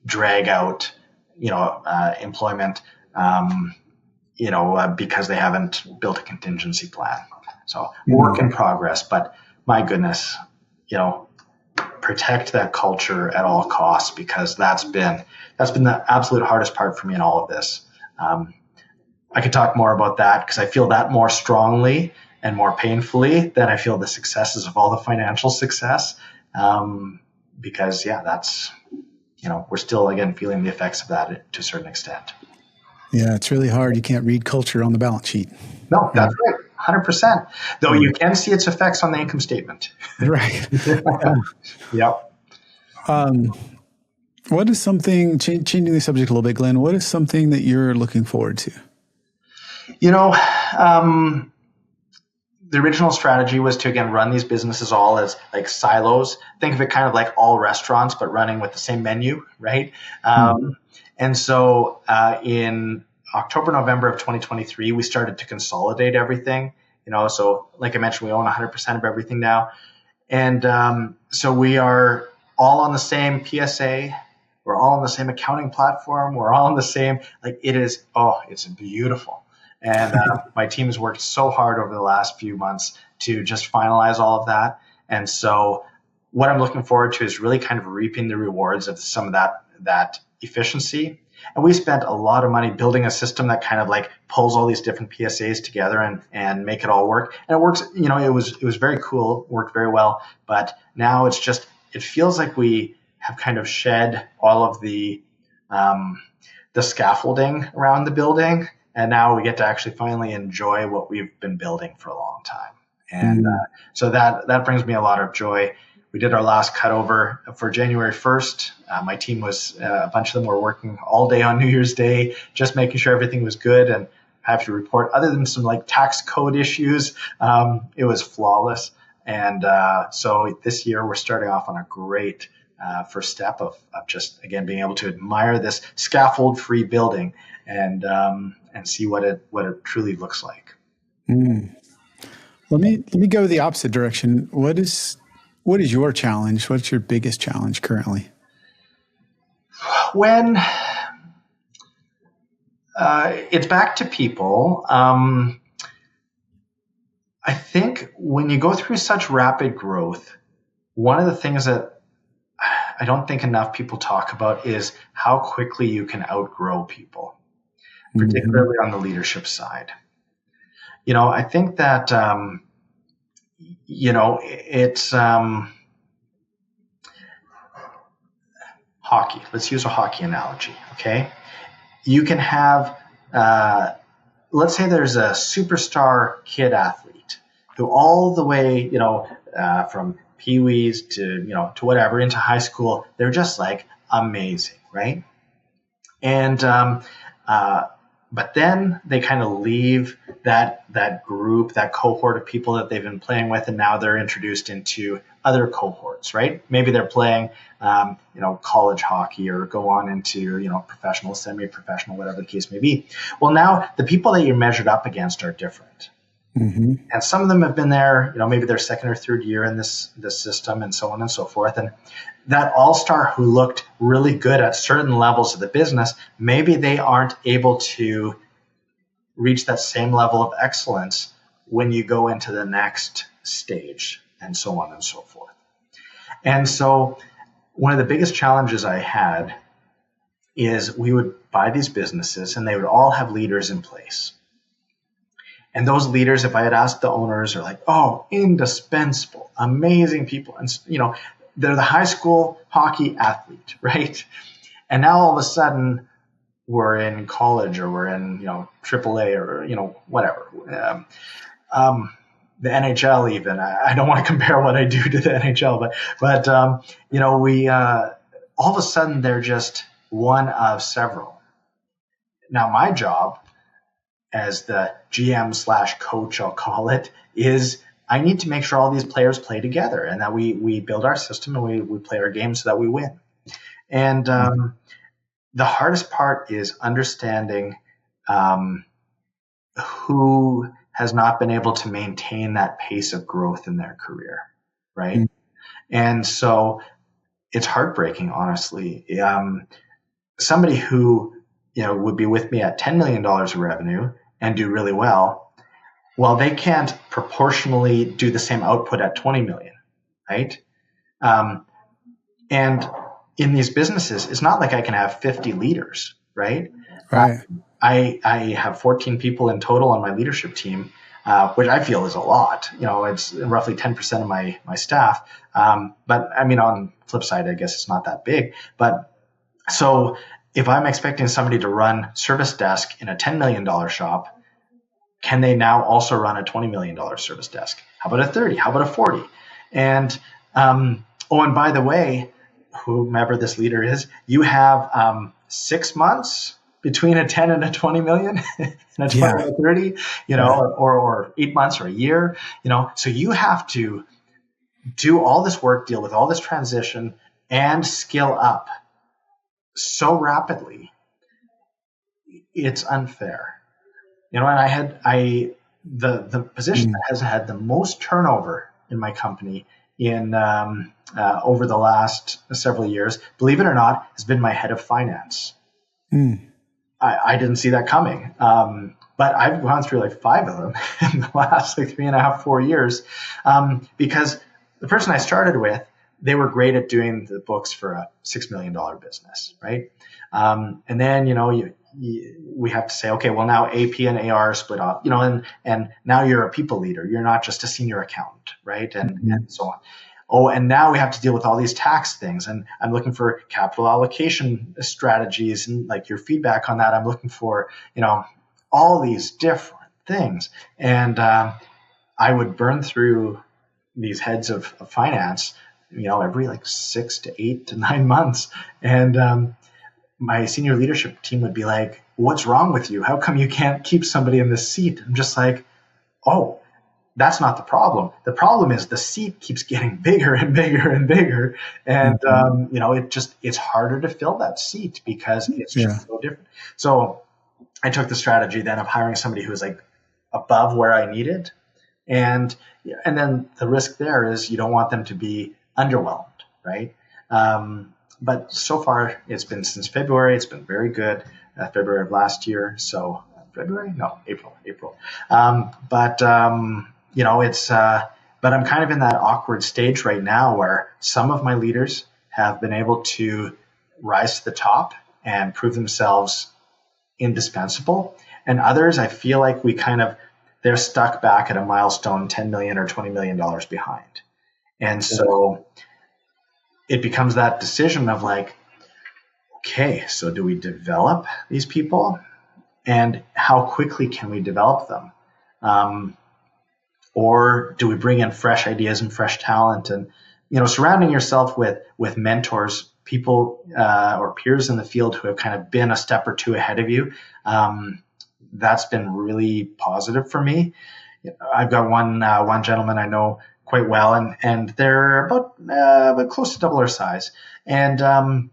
drag out, employment, because they haven't built a contingency plan. So work in progress, but my goodness, protect that culture at all costs, because that's been the absolute hardest part for me in all of this. I could talk more about that because I feel that more strongly and more painfully than I feel the successes of all the financial success. Because that's, we're still again feeling the effects of that to a certain extent. Yeah, it's really hard. You can't read culture on the balance sheet. No, that's right. 100%. Though you can see its effects on the income statement. Right. Yep. What is something, changing the subject a little bit, Glenn, what is something that you're looking forward to? The original strategy was to, again, run these businesses all as silos. Think of it kind of like all restaurants, but running with the same menu, right? And so in October, November of 2023, we started to consolidate everything. So like I mentioned, we own 100% of everything now. And so we are all on the same PSA. We're all on the same accounting platform. We're all on the same, it's beautiful. And my team has worked so hard over the last few months to just finalize all of that. And so what I'm looking forward to is really kind of reaping the rewards of some of that efficiency. And we spent a lot of money building a system that kind of pulls all these different PSAs together and make it all work. And it works, it was very cool, worked very well. But now it feels like we have kind of shed all of the scaffolding around the building. And now we get to actually finally enjoy what we've been building for a long time. And so that brings me a lot of joy. We did our last cutover for January 1st. My team was, a bunch of them were working all day on New Year's Day, just making sure everything was good. And I have to report, other than some like tax code issues, it was flawless. And so this year we're starting off on a great first step of just, again, being able to admire this scaffold-free building and see what it truly looks like. Let me go the opposite direction. What is your challenge? What's your biggest challenge currently? When it's back to people, I think when you go through such rapid growth, one of the things that I don't think enough people talk about is how quickly you can outgrow people, particularly on the leadership side. I think that, it's hockey. Let's use a hockey analogy, okay? You can have, let's say there's a superstar kid athlete who all the way, from Pee-wees to whatever, into high school, they're just like amazing, right? And, but then they kind of leave that group, that cohort of people that they've been playing with, and now they're introduced into other cohorts, right? Maybe they're playing, college hockey or go on into, professional, semi-professional, whatever the case may be. Well, now the people that you're measured up against are different. And some of them have been there, maybe their second or third year in this system and so on and so forth. And that all-star who looked really good at certain levels of the business, maybe they aren't able to reach that same level of excellence when you go into the next stage and so on and so forth. And so one of the biggest challenges I had is we would buy these businesses and they would all have leaders in place. And those leaders, if I had asked the owners, are like, oh, indispensable, amazing people. And, they're the high school hockey athlete, right? And now all of a sudden we're in college or we're in, AAA or, whatever. The NHL even. I don't want to compare what I do to the NHL, but we all of a sudden they're just one of several. Now my job as the GM/coach, I'll call it, is I need to make sure all these players play together and that we build our system and we play our game so that we win. And the hardest part is understanding who has not been able to maintain that pace of growth in their career, right? And so it's heartbreaking, honestly. Somebody who would be with me at $10 million of revenue and do really well, they can't proportionally do the same output at 20 million, right? And in these businesses, it's not like I can have 50 leaders, right? Right. I have 14 people in total on my leadership team, which I feel is a lot. It's roughly 10% of my staff. But I mean, on the flip side, I guess it's not that big. But so if I'm expecting somebody to run service desk in a $10 million shop, can they now also run a $20 million service desk? How about a 30? How about a 40? And, and by the way, whomever this leader is, you have 6 months between a 10 and a 20 million and a 20 and a 30, or 8 months or a year, so you have to do all this work, deal with all this transition and scale up so rapidly. It's unfair. And the position that has had the most turnover in my company in over the last several years, believe it or not, has been my head of finance. I didn't see that coming. But I've gone through like 5 of them in the last 3.5, 4 years, because the person I started with, they were great at doing the books for a $6 million business, right? And then, we have to say, okay, well now AP and AR are split off, and now you're a people leader. You're not just a senior accountant, right? And so on. Oh, and now we have to deal with all these tax things. And I'm looking for capital allocation strategies and like your feedback on that. I'm looking for, all these different things. And I would burn through these heads of finance, every like 6 to 8 to 9 months. And my senior leadership team would be like, what's wrong with you? How come you can't keep somebody in this seat? I'm just like, oh, that's not the problem. The problem is the seat keeps getting bigger and bigger and bigger. And, it's harder to fill that seat because it's just so different. So I took the strategy then of hiring somebody who was like above where I needed. And then the risk there is you don't want them to be underwhelmed, right? But so far, it's been since February. It's been very good. February of last year. So April. But I'm kind of in that awkward stage right now where some of my leaders have been able to rise to the top and prove themselves indispensable. And others, I feel like they're stuck back at a milestone $10 million or $20 million behind. And so it becomes that decision of like, okay, so do we develop these people? And how quickly can we develop them? Or do we bring in fresh ideas and fresh talent? And, surrounding yourself with mentors, people or peers in the field who have kind of been a step or two ahead of you, that's been really positive for me. I've got one gentleman I know quite well, and they're about close to double our size. And, and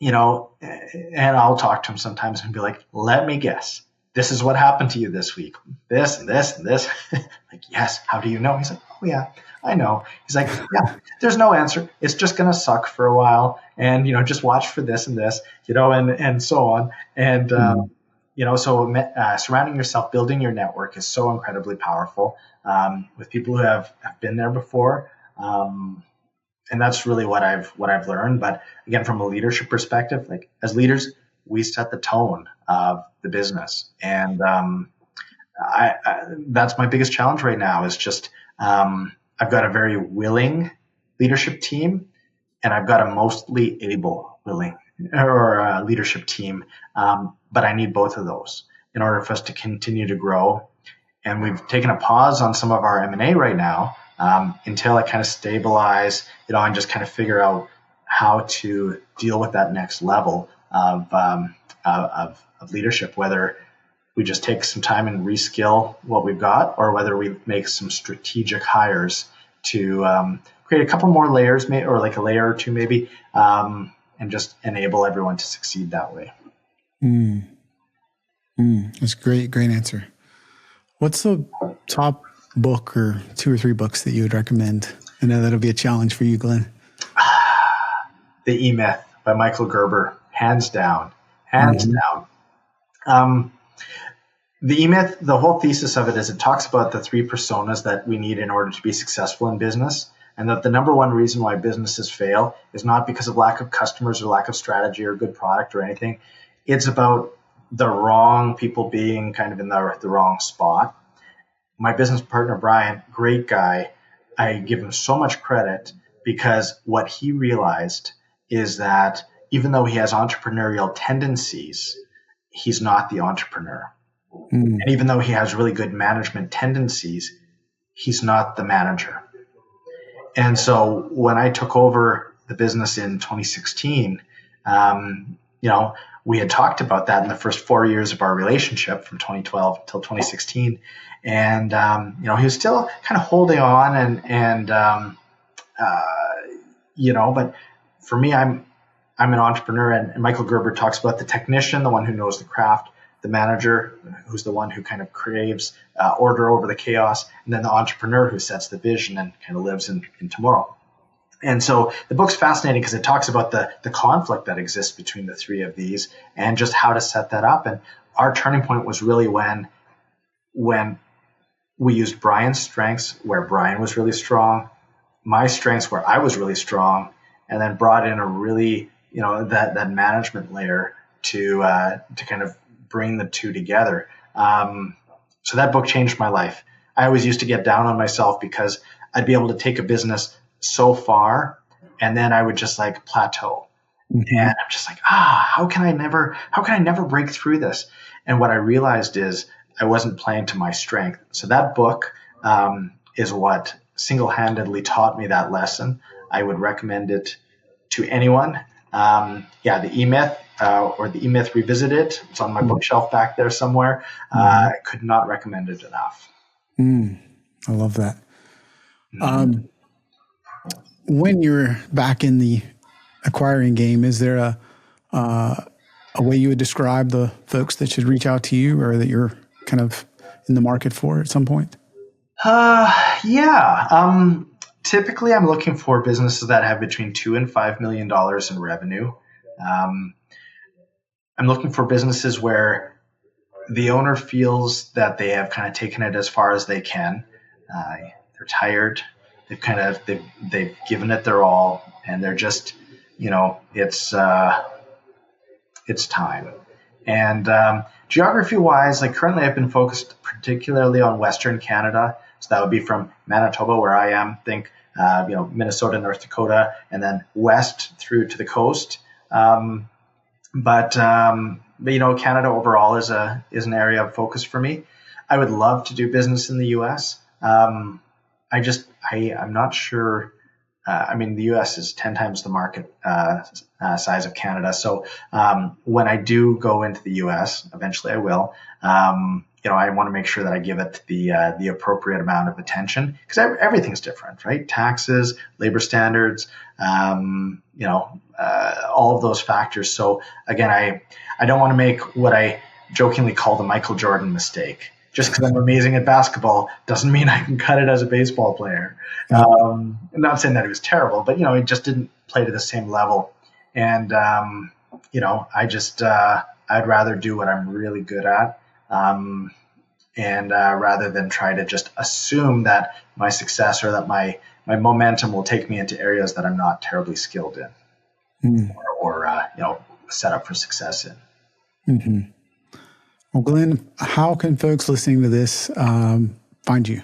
I'll talk to him sometimes and be like, let me guess. This is what happened to you this week. This and this and this. Like, yes. How do you know? He's like, oh yeah, I know. He's like, yeah, there's no answer. It's just going to suck for a while. And, just watch for this and this, and so on. And, surrounding yourself, building your network is so incredibly powerful with people who have been there before. And that's really what I've learned. But again, from a leadership perspective, like as leaders, we set the tone of the business. And that's my biggest challenge right now is just I've got a very willing leadership team, and I've got a mostly able willing or leadership team. But I need both of those in order for us to continue to grow. And we've taken a pause on some of our M&A right now until I kind of stabilize, and just kind of figure out how to deal with that next level of leadership, whether we just take some time and reskill what we've got, or whether we make some strategic hires to create a couple more layers, or like a layer or two maybe, and just enable everyone to succeed that way. That's great answer. What's the top book or 2 or 3 books that you would recommend? I know that'll be a challenge for you, Glen. The E-Myth by Michael Gerber, hands down. The E-Myth, the whole thesis of it is it talks about the 3 personas that we need in order to be successful in business, and that the number one reason why businesses fail is not because of lack of customers or lack of strategy or good product or anything. It's about the wrong people being kind of in the wrong spot. My business partner, Brian, great guy. I give him so much credit because what he realized is that even though he has entrepreneurial tendencies, he's not the entrepreneur. And even though he has really good management tendencies, he's not the manager. And so when I took over the business in 2016, we had talked about that in the first 4 years of our relationship from 2012 until 2016. And, he was still kind of holding on but for me, I'm an entrepreneur, and Michael Gerber talks about the technician, the one who knows the craft, the manager, who's the one who kind of craves order over the chaos, and then the entrepreneur who sets the vision and kind of lives in tomorrow. And so the book's fascinating because it talks about the conflict that exists between the 3 of these and just how to set that up. And our turning point was really when we used Brian's strengths where Brian was really strong, my strengths where I was really strong, and then brought in a really, that management layer to kind of bring the 2 together. So that book changed my life. I always used to get down on myself because I'd be able to take a business so far, and then I would just like plateau. And I'm just like, how can I never break through this? And what I realized is I wasn't playing to my strength. So that book is what single-handedly taught me that lesson. I would recommend it to anyone. The E-Myth or the E-Myth Revisited. It's on my bookshelf back there somewhere. I could not recommend it enough. I love that. When you're back in the acquiring game, is there a way you would describe the folks that should reach out to you or that you're kind of in the market for at some point? Typically, I'm looking for businesses that have between $2 and $5 million in revenue. I'm looking for businesses where the owner feels that they have kind of taken it as far as they can. They're tired. They've given it their all, and they're just, it's time. And geography-wise, like currently, I've been focused particularly on Western Canada. So that would be from Manitoba, where I am, think Minnesota, North Dakota, and then west through to the coast. But Canada overall is an area of focus for me. I would love to do business in the U.S. I'm not sure. The U.S. is 10 times the market size of Canada. So when I do go into the U.S., eventually I will. I want to make sure that I give it the appropriate amount of attention because everything's different, right? Taxes, labor standards, all of those factors. So again, I don't want to make what I jokingly call the Michael Jordan mistake. Just because I'm amazing at basketball doesn't mean I can cut it as a baseball player. I'm not saying that he was terrible, but it just didn't play to the same level. And I'd rather do what I'm really good at. And rather than try to just assume that my success or that my momentum will take me into areas that I'm not terribly skilled in or set up for success in. Mm-hmm. Well, Glen, how can folks listening to this find you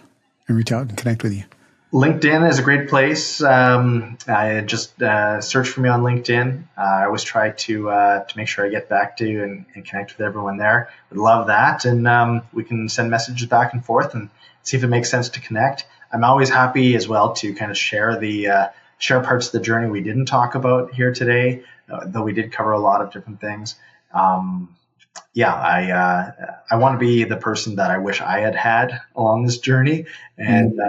and reach out and connect with you? LinkedIn is a great place. I just search for me on LinkedIn. I always try to make sure I get back to you and connect with everyone there. Would love that. And we can send messages back and forth and see if it makes sense to connect. I'm always happy as well to kind of share parts of the journey we didn't talk about here today, though we did cover a lot of different things. I want to be the person that I wish I had along this journey. And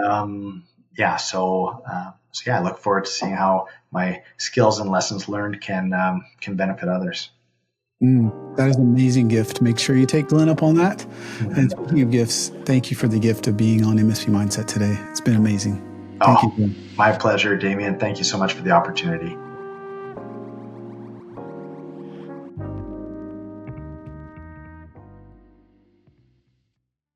I look forward to seeing how my skills and lessons learned can benefit others. That is an amazing gift. Make sure you take Glen up on that. Mm-hmm. And speaking of gifts, thank you for the gift of being on MSP Mindset today. It's been amazing. Thank you, Glen. My pleasure, Damien. Thank you so much for the opportunity.